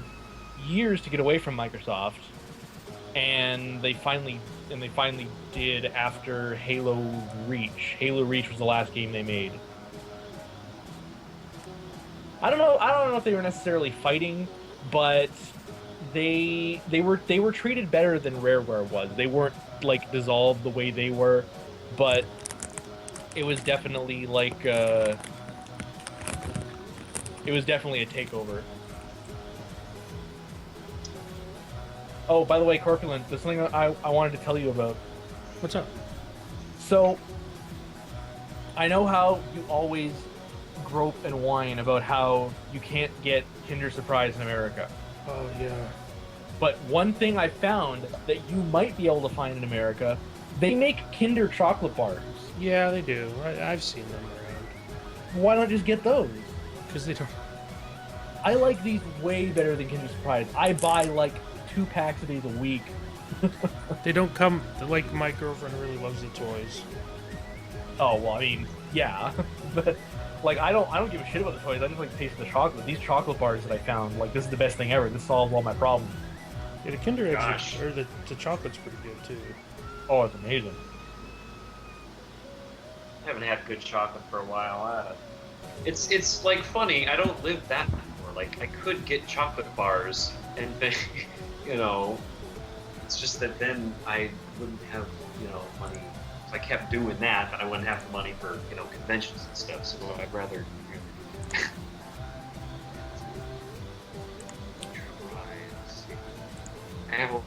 years to get away from Microsoft, and they finally did after Halo Reach. Halo Reach was the last game they made. I don't know if they were necessarily fighting, but they were treated better than Rareware was. They weren't like dissolved the way they were, but it was definitely like it was definitely a takeover. Oh, by the way, Corpulent, there's something I wanted to tell you about. What's up? So, I know how you always grope and whine about how you can't get Kinder Surprise in America. Oh, yeah. But one thing I found that you might be able to find in America, they make Kinder chocolate bars. Yeah, they do. I've seen them around. Why not just get those? Because they don't. I like these way better than Kinder Surprise. I buy like 2 packs of these a week. They don't come. Like, my girlfriend really loves the toys. Oh well, I mean, yeah, but like I don't give a shit about the toys. I just like the taste of the chocolate. These chocolate bars that I found, like this is the best thing ever. This solves all my problems. Yeah, the Kinder Eggs, Gosh. or the chocolate's pretty good too. Oh, it's amazing. I haven't had good chocolate for a while. It's like funny. I don't live that anymore. Like I could get chocolate bars, and then you know, it's just that then I wouldn't have money. If I kept doing that, then I wouldn't have the money for conventions and stuff. So I'd rather. I have a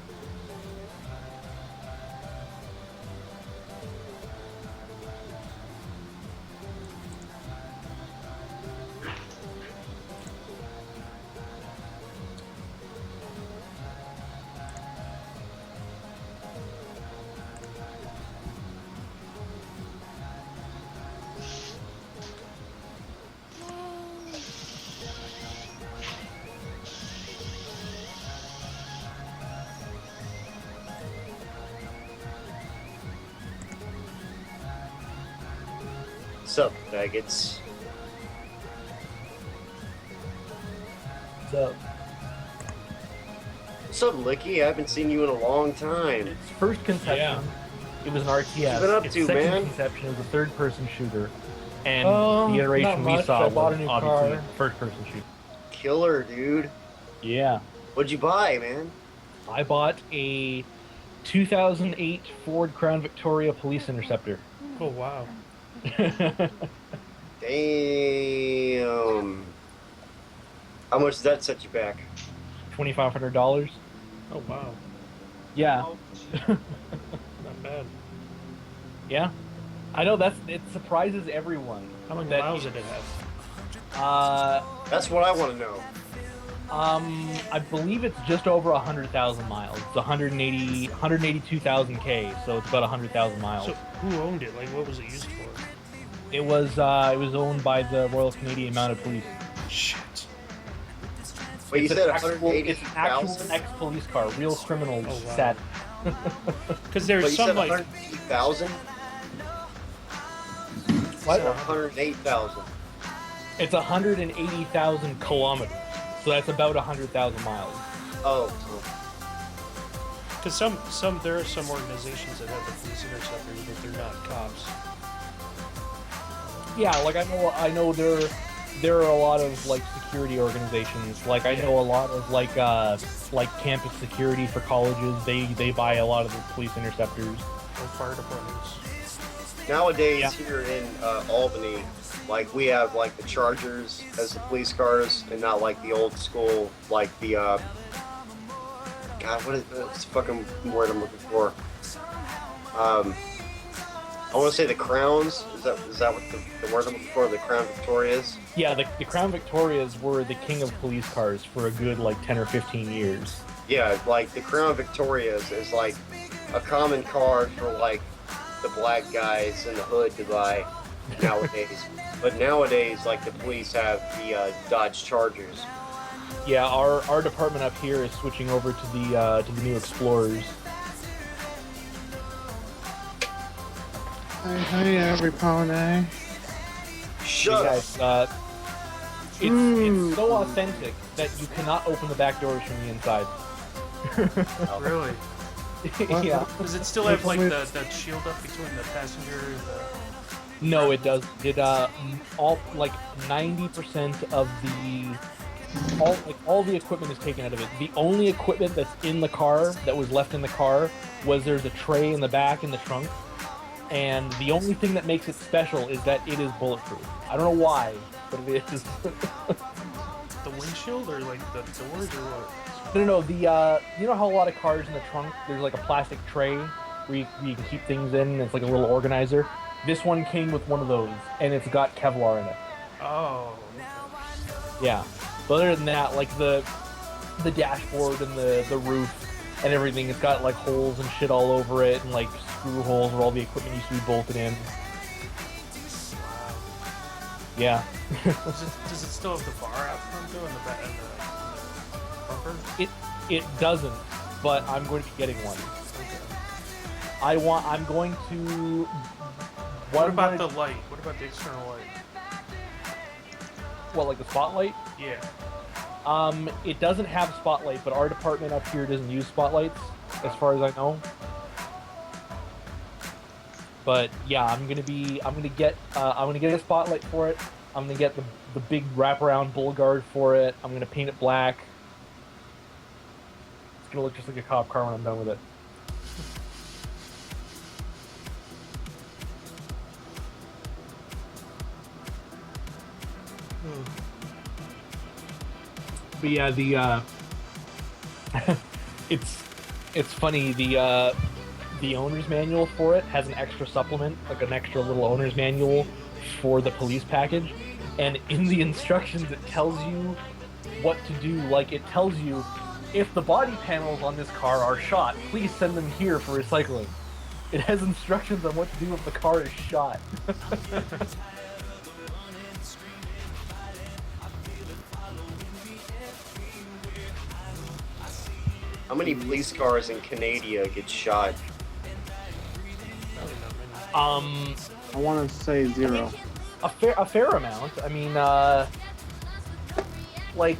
What's up, faggots? What's up? What's up, Licky? I haven't seen you in a long time. Its first conception, it was an RTS. What you been up its to, second man? conception was a third-person shooter, and not the iteration we much. saw I bought a was new obviously car. first-person shooter. Killer, dude. Yeah, What'd you buy, man? I bought a 2008 Ford Crown Victoria Police Interceptor. Oh wow. Damn. How much does that set you back? $2,500. Oh wow. Yeah. Not bad. Yeah. I know it surprises everyone. How many that miles did it have? That's what I want to know. I believe it's just over 100,000 miles. It's 182,000 K, so it's about 100,000 miles. So who owned it? Like, what was it used for? It was owned by the Royal Canadian Mounted Police. Shit. Wait, you It's said an actual- It's an actual 180,000? ex-police car. Real criminals Oh, wow. sat. Because there's Wait, you some said like 180,000? What? 108,000. It's 180,000 kilometers, so that's about 100,000 miles. Oh. because there are some organizations that have the police interceptors, but they're not cops. Yeah, like I know there are a lot of like security organizations. Like I know a lot of like campus security for colleges. They buy a lot of the police interceptors. Or fire departments. Nowadays, Yeah. here in Albany, like we have like the Chargers as the police cars, and not like the old school, like the God, what's the fucking word I'm looking for? I want to say the Crowns. Is that what the word I'm looking for? The Crown Victorias. Yeah, the Crown Victorias were the king of police cars for a good like 10 or 15 years. Yeah, like the Crown Victorias is like a common car for like the black guys in the hood to buy nowadays. But nowadays, like the police have the Dodge Chargers. Yeah, our department up here is switching over to the new Explorers. Hey, everybody. Shut up. Guys, it's so authentic that you cannot open the back doors from the inside. Really? Yeah. Does it still have like the shield up between the passenger and the... No, it does. It all like 90% of all the equipment is taken out of it. The only equipment that's in the car that was left in the car was there's a tray in the back in the trunk, and the only thing that makes it special is that it is bulletproof. I don't know why, but it is. The windshield or like the doors or what? No, you know how a lot of cars in the trunk there's like a plastic tray where you can keep things in, and it's like a little organizer. This one came with one of those, and it's got Kevlar in it. Oh. Yeah. But other than that, like the the dashboard and the roof and everything. It's got like holes and shit all over it, and like screw holes where all the equipment used to be bolted in. Yeah. Does it still have the bar out front though, in the back and the bumper? It doesn't, but I'm going to be getting one. Okay. I'm going to. What about the light? What about the external light? What, like the spotlight? Yeah. It doesn't have spotlight, but our department up here doesn't use spotlights, as far as I know. But yeah, I'm gonna get a spotlight for it. I'm gonna get the big wraparound bull guard for it. I'm gonna paint it black. It's gonna look just like a cop car when I'm done with it. But yeah, it's funny, the owner's manual for it has an extra supplement, like an extra little owner's manual for the police package, and in the instructions it tells you what to do. Like, it tells you, if the body panels on this car are shot, please send them here for recycling. It has instructions on what to do if the car is shot. How many police cars in Canada get shot? I want to say 0. A fair amount. I mean, like,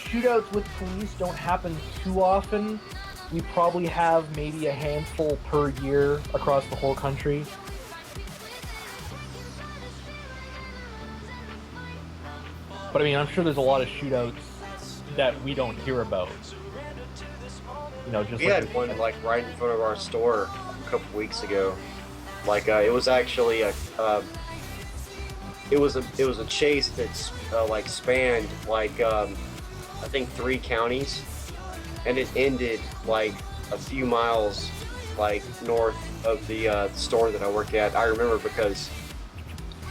shootouts with police don't happen too often. We probably have maybe a handful per year across the whole country. But I mean, I'm sure there's a lot of shootouts that we don't hear about. You know, just we had one like right in front of our store a couple weeks ago. Like it was actually a it was a chase that's like spanned like I think 3 counties, and it ended like a few miles like north of the store that I work at. I remember because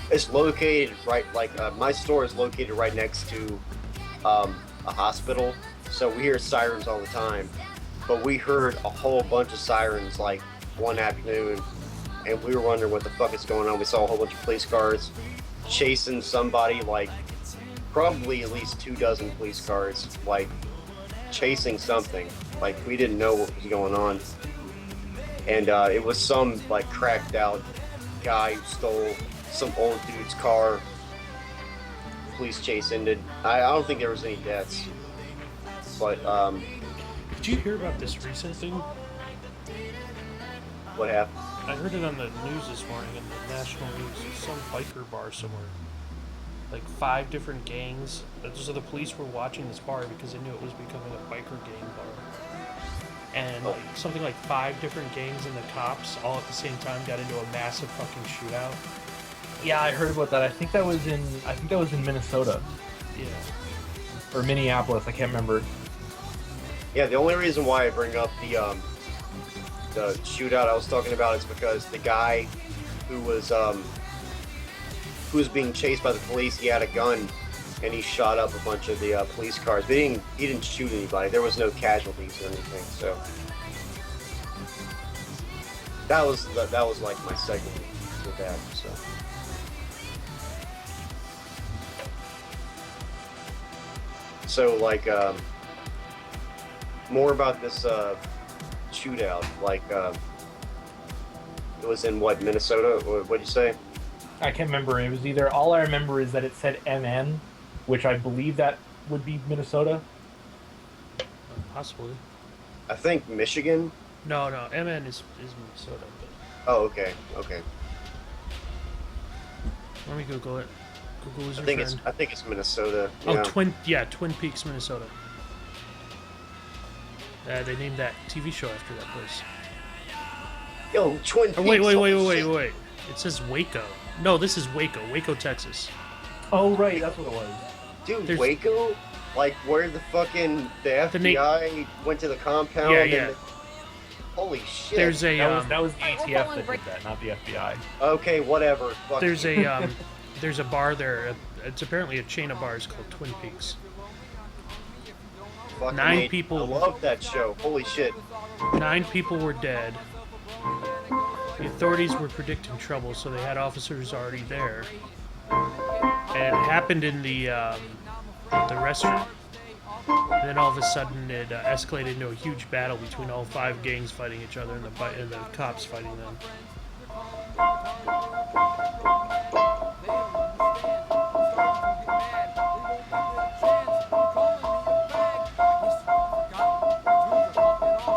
it's located right my store is located right next to a hospital, so we hear sirens all the time. But we heard a whole bunch of sirens like one afternoon, and we were wondering what the fuck is going on. We saw a whole bunch of police cars chasing somebody, like probably at least 24 police cars, like chasing something. Like we didn't know what was going on. And it was some like cracked out guy who stole some old dude's car. Police chase ended. I don't think there was any deaths. But did you hear about this recent thing? What happened? I heard it on the news this morning, in the national news. It's some biker bar somewhere. Like 5 different gangs. So the police were watching this bar because they knew it was becoming a biker gang bar. And like, something like 5 different gangs and the cops all at the same time got into a massive fucking shootout. Yeah, I heard about that. I think that was in Minnesota. Yeah. Or Minneapolis, I can't remember. Yeah, the only reason why I bring up the shootout I was talking about is because the guy who was being chased by the police, he had a gun and he shot up a bunch of the police cars. But he didn't shoot anybody. There was no casualties or anything. So that was like my segment with that. So like more about this shootout. Like it was in what, Minnesota? Or what'd you say? I can't remember. It was either, all I remember is that it said MN, which I believe that would be Minnesota. Possibly. I think Michigan. No, MN is Minnesota. But... Oh, okay. Let me Google it. Google is your friend. I think it's Minnesota. Oh, yeah. Twin Peaks, Minnesota. They named that TV show after that place. Yo, Twin Peaks. Oh, wait. It says Waco. No, this is Waco, Texas. Oh, right, that's what it was. Dude, Waco? Like where the FBI went to the compound? Yeah. Holy shit. There's a that was the ATF that did that, not the FBI. Okay, whatever. Fuck there's you. a bar there. It's apparently a chain of bars called Twin Peaks. fucking 9 A. people. I love that show. Holy shit. 9 people were dead. The authorities were predicting trouble, so they had officers already there. And it happened in the restroom. And then all of a sudden, it escalated into a huge battle between all 5 gangs fighting each other, and the cops fighting them.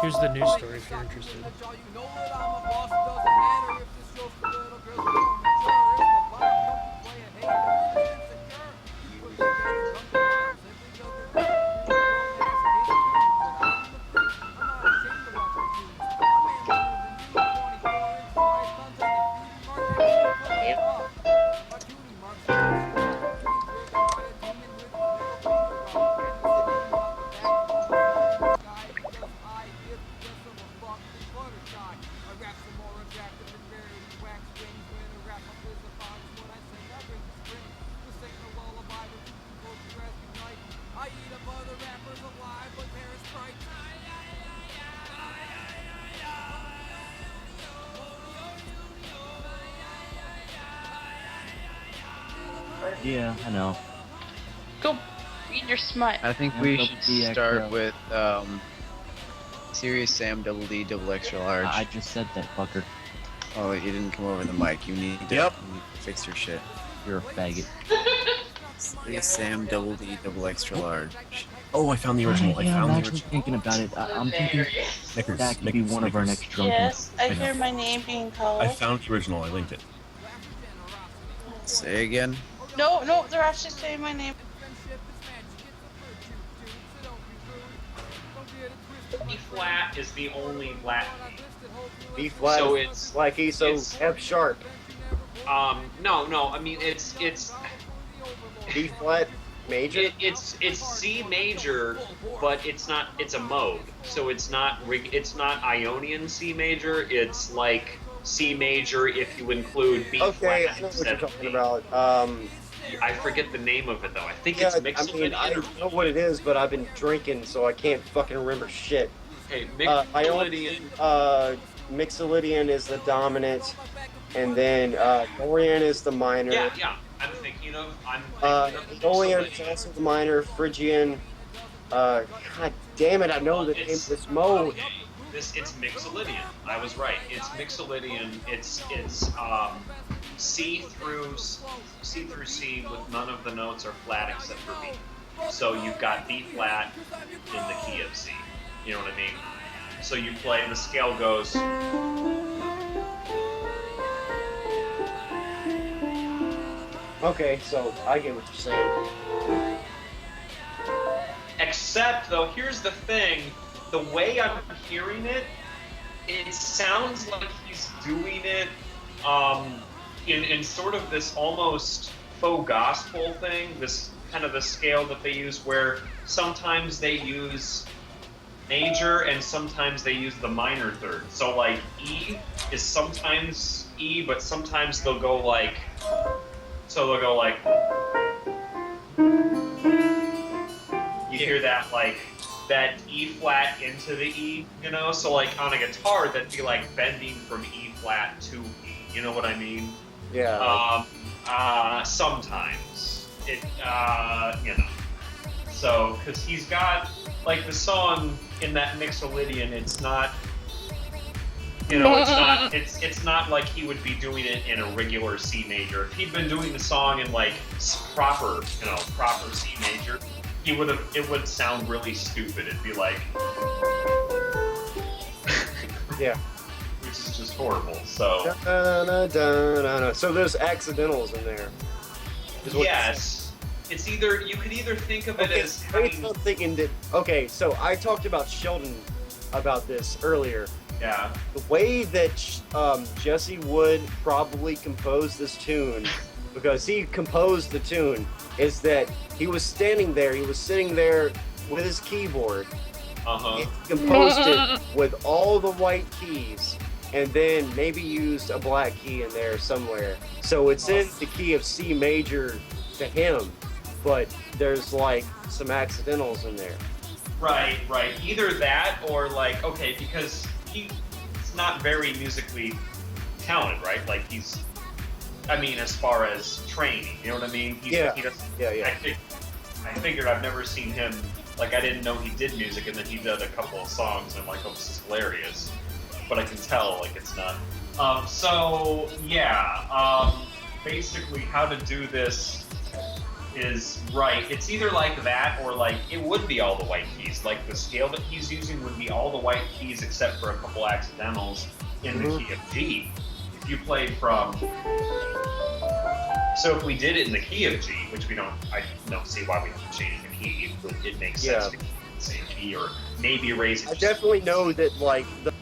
Here's the news story if you're interested. Yeah, I know. Go read your smut. I think we should start with Serious Sam Double D Double Extra Large. I just said that, fucker. Oh, you didn't come over the mic. You need to, Yep. you need to fix your shit. You're a faggot. Serious Sam Double D Double Extra Large. Oh, I found the original. Yeah, I found I'm the actually original. thinking about it. I'm thinking that could be one of our next drunken. Yes, I hear my name being called. I found the original. I linked it. Say again. No, they're actually saying my name. B flat is the only Latin. B flat. So it's like E, so F sharp. No. I mean, it's B flat major. It's C major, but it's not. It's a mode, so it's not Ionian C major. It's like C major if you include B Okay, flat I know what instead you're of talking B. about. I forget the name of it though. I think Yeah, it's I mean, Mixolydian. I know what it is, but I've been drinking, so I can't fucking remember shit. Okay, Mixolydian. Mixolydian is the dominant, and then Dorian is the minor. Yeah. I'm thinking of. Dorian is also the minor. Phrygian. God damn it! I know the name of this mode. It's Mixolydian. I was right. It's Mixolydian. It's C through C with none of the notes are flat except for B. So you've got B flat in the key of C. You know what I mean? So you play, and the scale goes. Okay, so I get what you're saying. Except though, here's the thing: the way I'm hearing it, it sounds like he's doing it in sort of this almost faux gospel thing. This kind of the scale that they use, where sometimes they use major and sometimes they use the minor third. So like E is sometimes E, but sometimes they'll go like. So they'll go like. You hear that like that E flat into the E, you know? So like on a guitar, that'd be like bending from E flat to E. You know what I mean? Yeah. Sometimes it, you know. So, because he's got like the song in that Mixolydian, it's not. You know, it's not like he would be doing it in a regular C major. If he'd been doing the song in like proper C major, it would sound really stupid. It'd be like, yeah, which is just horrible. So so there's accidentals in there. Yes, it's either you could either think of it as I'm thinking that. Okay, so I talked about Sheldon about this earlier. Yeah. The way that Jesse Wood probably composed this tune, because he composed the tune, is that he was standing there, he was sitting there with his keyboard. Uh-huh. He composed it with all the white keys, and then maybe used a black key in there somewhere. So it's in the key of C major to him, but there's like some accidentals in there. Right. Either that or like, okay, because he's not very musically talented, right? Like he's, I mean, as far as training, you know what I mean? He doesn't, yeah. I figured I've never seen him, like I didn't know he did music, and then he did a couple of songs, and I'm like, oh, this is hilarious. But I can tell, like, it's not. So, yeah, basically how to do this is right. It's either like that or like it would be all the white keys. Like the scale that he's using would be all the white keys except for a couple accidentals in the key of G. If you played from, so if we did it in the key of G, which I don't see why we have to change the key. It makes sense to keep it in the same key, or maybe raise it. I definitely know that like the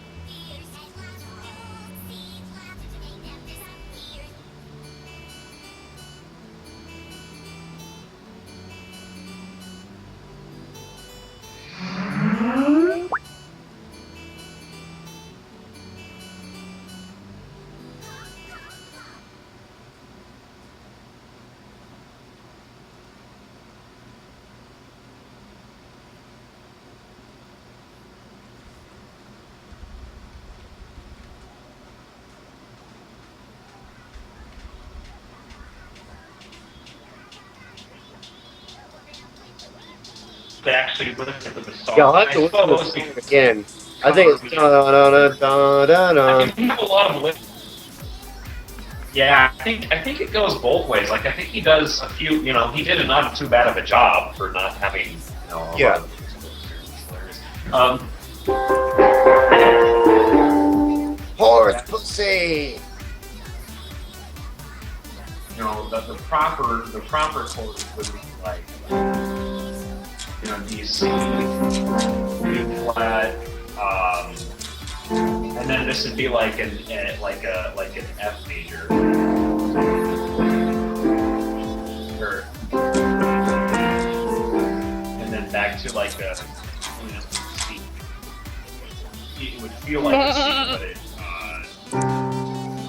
to actually listen to the song. yeah, I'll have to listen to the song again. I think it's I think a lot of yeah, I think it goes both ways. Like I think he does a few, he did not too bad of a job for not having, a lot of horse pussy. The proper chords would be like, D, C, B flat, and then this would be like an F major. And then back to like a C. It would feel like a C,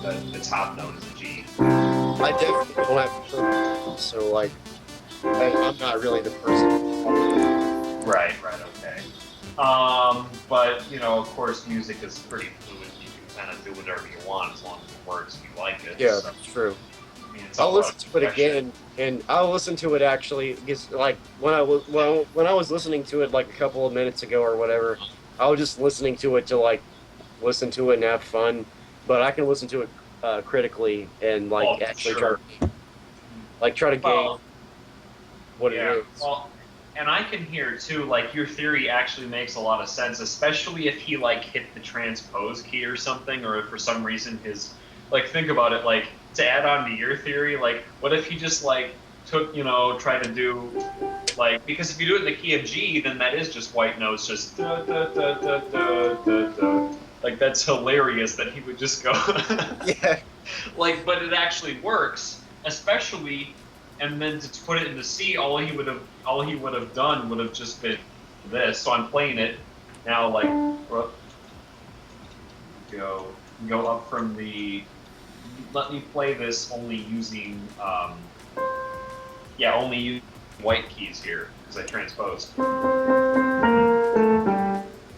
but the top note is a G. I definitely don't have to, so like, I'm not really the person. Right, okay. But of course, music is pretty fluid. You can kind of do whatever you want as long as it works and you like it. Yeah, so, that's true. I mean, it's I'll all listen about to it expression. again, and I'll listen to it actually. Because like when I was listening to it like a couple of minutes ago or whatever, I was just listening to it to like listen to it and have fun. But I can listen to it critically and like actually try to gauge what it is. Well, and I can hear too, like your theory actually makes a lot of sense, especially if he like hit the transpose key or something, or if for some reason his, like think about it, like to add on to your theory, like what if he just like took, tried to do like, because if you do it in the key of G, then that is just white notes, just da da da da da da da. Like that's hilarious that he would just go yeah. Like, but it actually works, especially. And then to put it in the C, all he would have done would have just been this. So I'm playing it now, like go up from the. Let me play this only using only using white keys here because I transposed.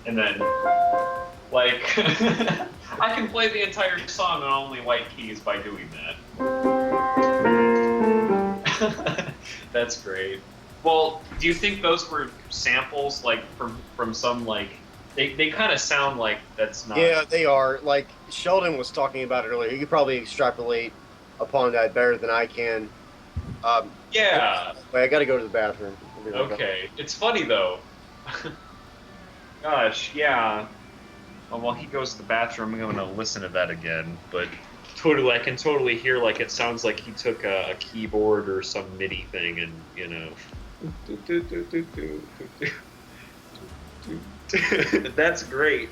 And then like I can play the entire song on only white keys by doing that. That's great. Well, do you think those were samples, like from some like they kind of sound like that's not? Yeah, they are. Like Sheldon was talking about it earlier. He could probably extrapolate upon that better than I can. Yeah. Wait, I got to go to the bathroom. Okay. It's funny though. Gosh, yeah. Oh, while he goes to the bathroom, I'm going to listen to that again, but. Totally, I can totally hear like it sounds like he took a keyboard or some MIDI thing and That's great.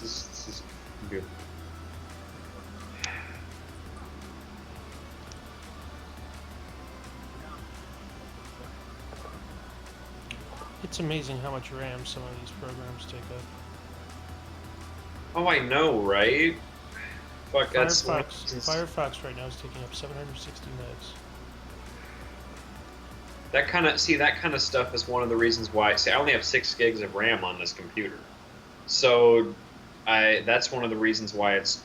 This is good. It's amazing how much RAM some of these programs take up. Oh, I know, right? Fuck, that's Firefox right now is taking up 760 megs. That kind of stuff is one of the reasons why. See, I only have 6 gigs of RAM on this computer, so that's one of the reasons why it's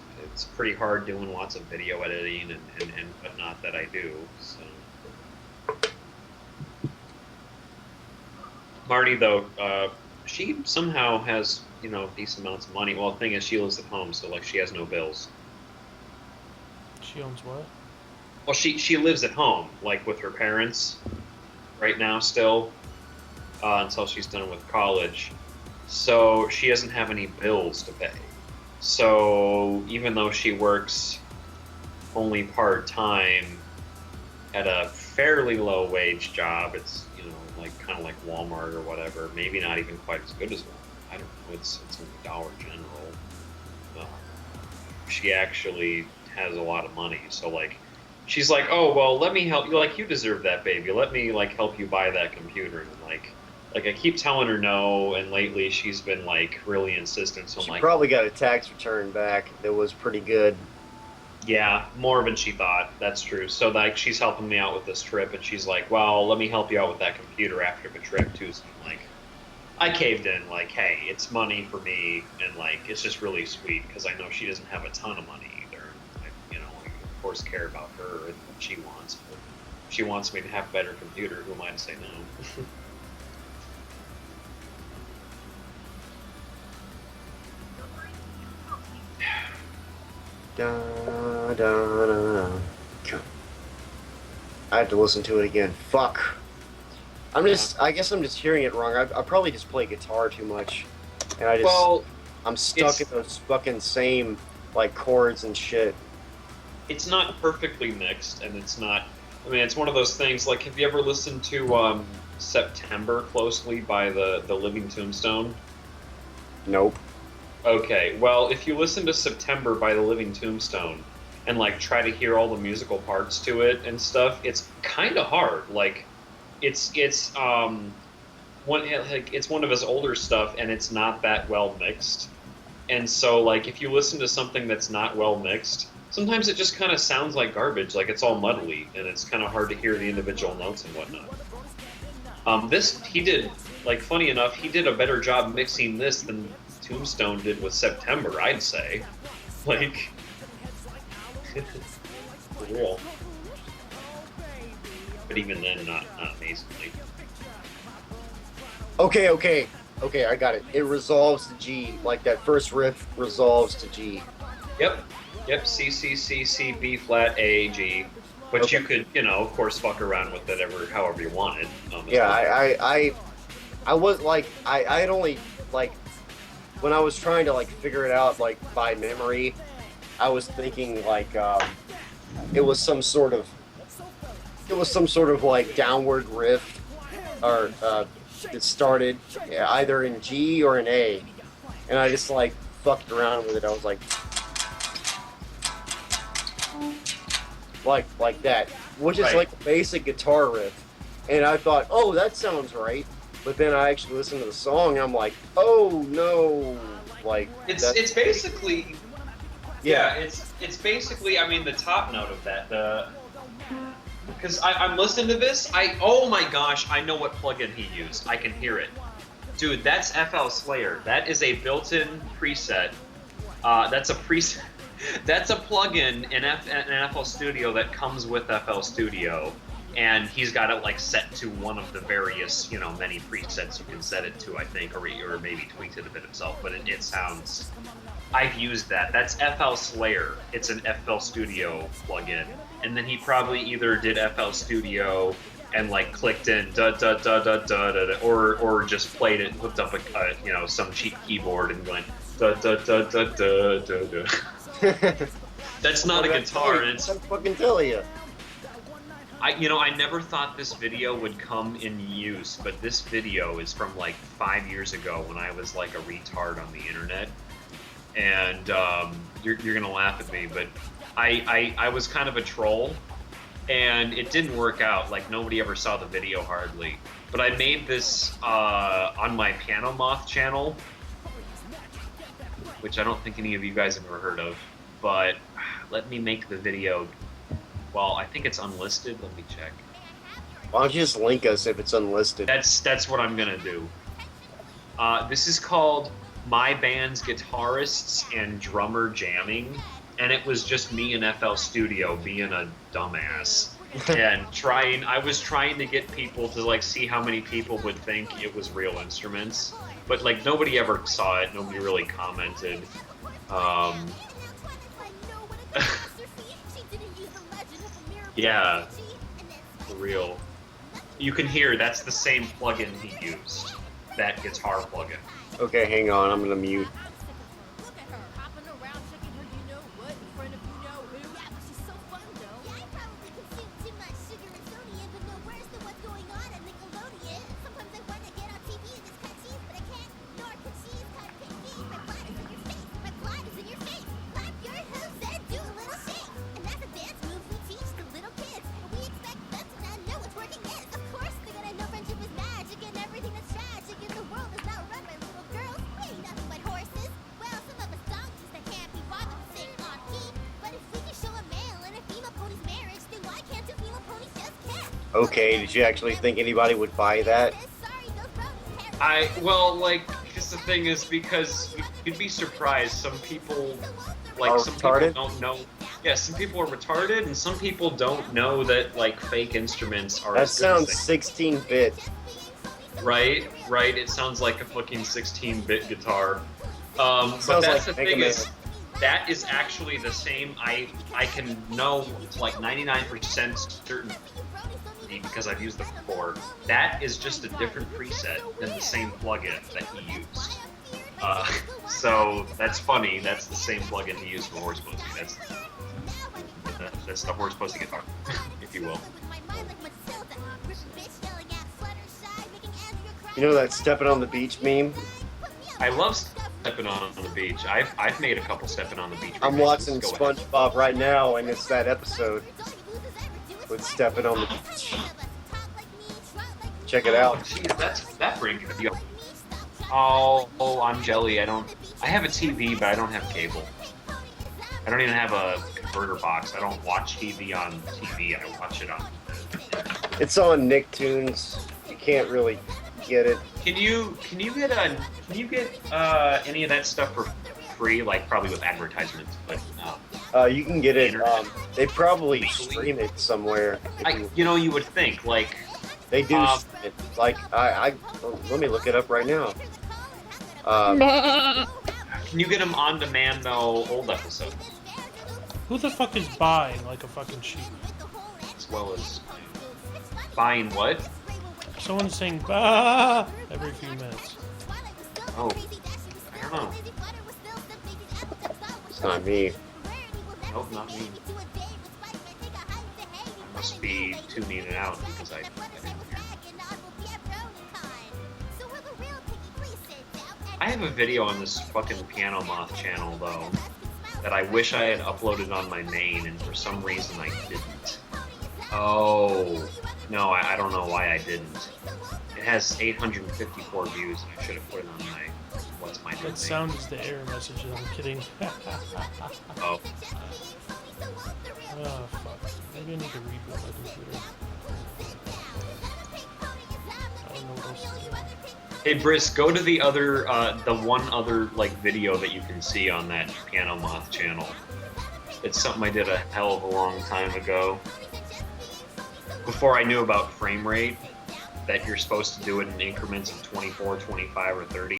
pretty hard doing lots of video editing and whatnot that I do. So. Marty, though, she somehow has, decent amounts of money. Well, the thing is, she lives at home, so, like, she has no bills. She owns what? Well, she lives at home, like, with her parents right now still, until she's done with college. So she doesn't have any bills to pay. So even though she works only part-time at a fairly low-wage job, it's, like kind of like Walmart or whatever, maybe not even quite as good as Walmart. I don't know, it's in the Dollar General. She actually has a lot of money, so like, she's like, oh, well, let me help you, like, you deserve that, baby, let me, like, help you buy that computer, and like I keep telling her no, and lately she's been, like, really insistent, so I'm like... She probably got a tax return back that was pretty good. Yeah, more than she thought. That's true. So, like, she's helping me out with this trip, and she's like, well, let me help you out with that computer after the trip, too. So, like, I caved in, like, hey, it's money for me, and, like, it's just really sweet, because I know she doesn't have a ton of money either. I, of course, care about her and what she wants, but if she wants me to have a better computer, who am I to say no? Da, da, da, da. I have to listen to it again. Fuck. I guess I'm just hearing it wrong. I probably just play guitar too much. And I'm stuck in those fucking same, like, chords and shit. It's not perfectly mixed, and it's not... I mean, it's one of those things, like, have you ever listened to September closely by the Living Tombstone? Nope. Okay, well, if you listen to September by the Living Tombstone and, like, try to hear all the musical parts to it and stuff, it's kind of hard. Like, it's one of his older stuff, and it's not that well mixed. And so, like, if you listen to something that's not well mixed, sometimes it just kind of sounds like garbage, like it's all muddly, and it's kind of hard to hear the individual notes and whatnot. He did, like, funny enough, he did a better job mixing this than Tombstone did with September, I'd say. Like, for real. But even then, not amazingly. Okay, I got it. It resolves to G, like that first riff resolves to G. Yep, C, C, C, C, B flat, A, G. But you could, of course, fuck around with it however you wanted. Yeah, I was like, I'd only, like, when I was trying to, like, figure it out, like, by memory, I was thinking, like, it was some sort of, like, downward riff, or, it started either in G or in A, and I just, like, fucked around with it. I was like that, which is like a basic guitar riff, and I thought, oh, that sounds right. But then I actually listened to the song, and I'm like, oh no, like it's basically, it's basically, I mean, the top note of that, because I'm listening to this, oh my gosh, I know what plugin he used. I can hear it, dude. That's FL Slayer. That is a built-in preset. That's a preset. That's a plugin in FL Studio that comes with FL Studio. And he's got it, like, set to one of the various, many presets you can set it to, I think, or maybe tweaked it a bit himself, but it sounds... I've used that. That's FL Slayer. It's an FL Studio plugin. And then he probably either did FL Studio and, like, clicked in da-da-da-da-da-da, or just played it, hooked up some cheap keyboard and went da-da-da-da-da-da-da. That's not a guitar, and it's... I'm fucking telling you. I never thought this video would come in use, but this video is from, like, 5 years ago when I was, like, a retard on the internet. And you're gonna laugh at me, but I was kind of a troll, and it didn't work out. Like, nobody ever saw the video hardly. But I made this on my Piano Moth channel, which I don't think any of you guys have ever heard of. But let me make the video. Well, I think it's unlisted. Let me check. Why don't you just link us if it's unlisted? That's what I'm gonna do. This is called My Band's Guitarists and Drummer Jamming, and it was just me in FL Studio being a dumbass and I was trying to get people to like see how many people would think it was real instruments, but like nobody ever saw it. Nobody really commented. Yeah, for real. You can hear that's the same plugin he used, that guitar plugin. Okay, hang on, I'm gonna mute. Okay, did you actually think anybody would buy that? Well, like, because the thing is, because you'd be surprised, some people, like, some retarded? people don't know. Yeah, some people are retarded, and some people don't know that, like, fake instruments are That as good as sounds they- 16-bit. Right, it sounds like a fucking 16-bit guitar. But Sounds that's like the Mega thing Man. is, that is actually the same. I can know it's like 99% certain because I've used it before. That is just a different preset than the same plugin that he used. So that's funny. That's the same plugin he used for Horse Posting. That's the Horse Posting guitar, if you will. You know that stepping on the beach meme? I love stepping on the beach. I've made a couple stepping on the beach. I'm remixes. watching Go ahead. SpongeBob right now, and it's that episode with stepping on the beach. Check it out. Jeez, that brings you. Oh, I'm jelly. I have a TV, but I don't have cable. I don't even have a converter box. I don't watch TV on TV. I watch it on. It's on Nicktoons. You can't really get it. Can you get any of that stuff for free? Like probably with advertisements, but You can get it. They probably stream it somewhere. you would think like they do. Stream it. Like let me look it up right now. Can you get them on demand though? Old episodes. Who the fuck is buying like a fucking sheep? As well as buying what? Someone's saying bah every few minutes. Oh, I don't know. It's not me. Nope, not me. I must be tuning it out because I didn't hear. I have a video on this fucking Piano Moth channel though that I wish I had uploaded on my main, and for some reason I didn't. Oh, no, I don't know why I didn't. It has 854 views, and I should have put it on my what's my new That name. sound is the error message. I'm kidding. Oh. Oh fuck. Maybe I need to reboot my computer. I don't know what else to do. Hey Briss, go to the other, the one other like video that you can see on that Piano Moth channel. It's something I did a hell of a long time ago. Before I knew about frame rate, that you're supposed to do it in increments of 24, 25, or 30.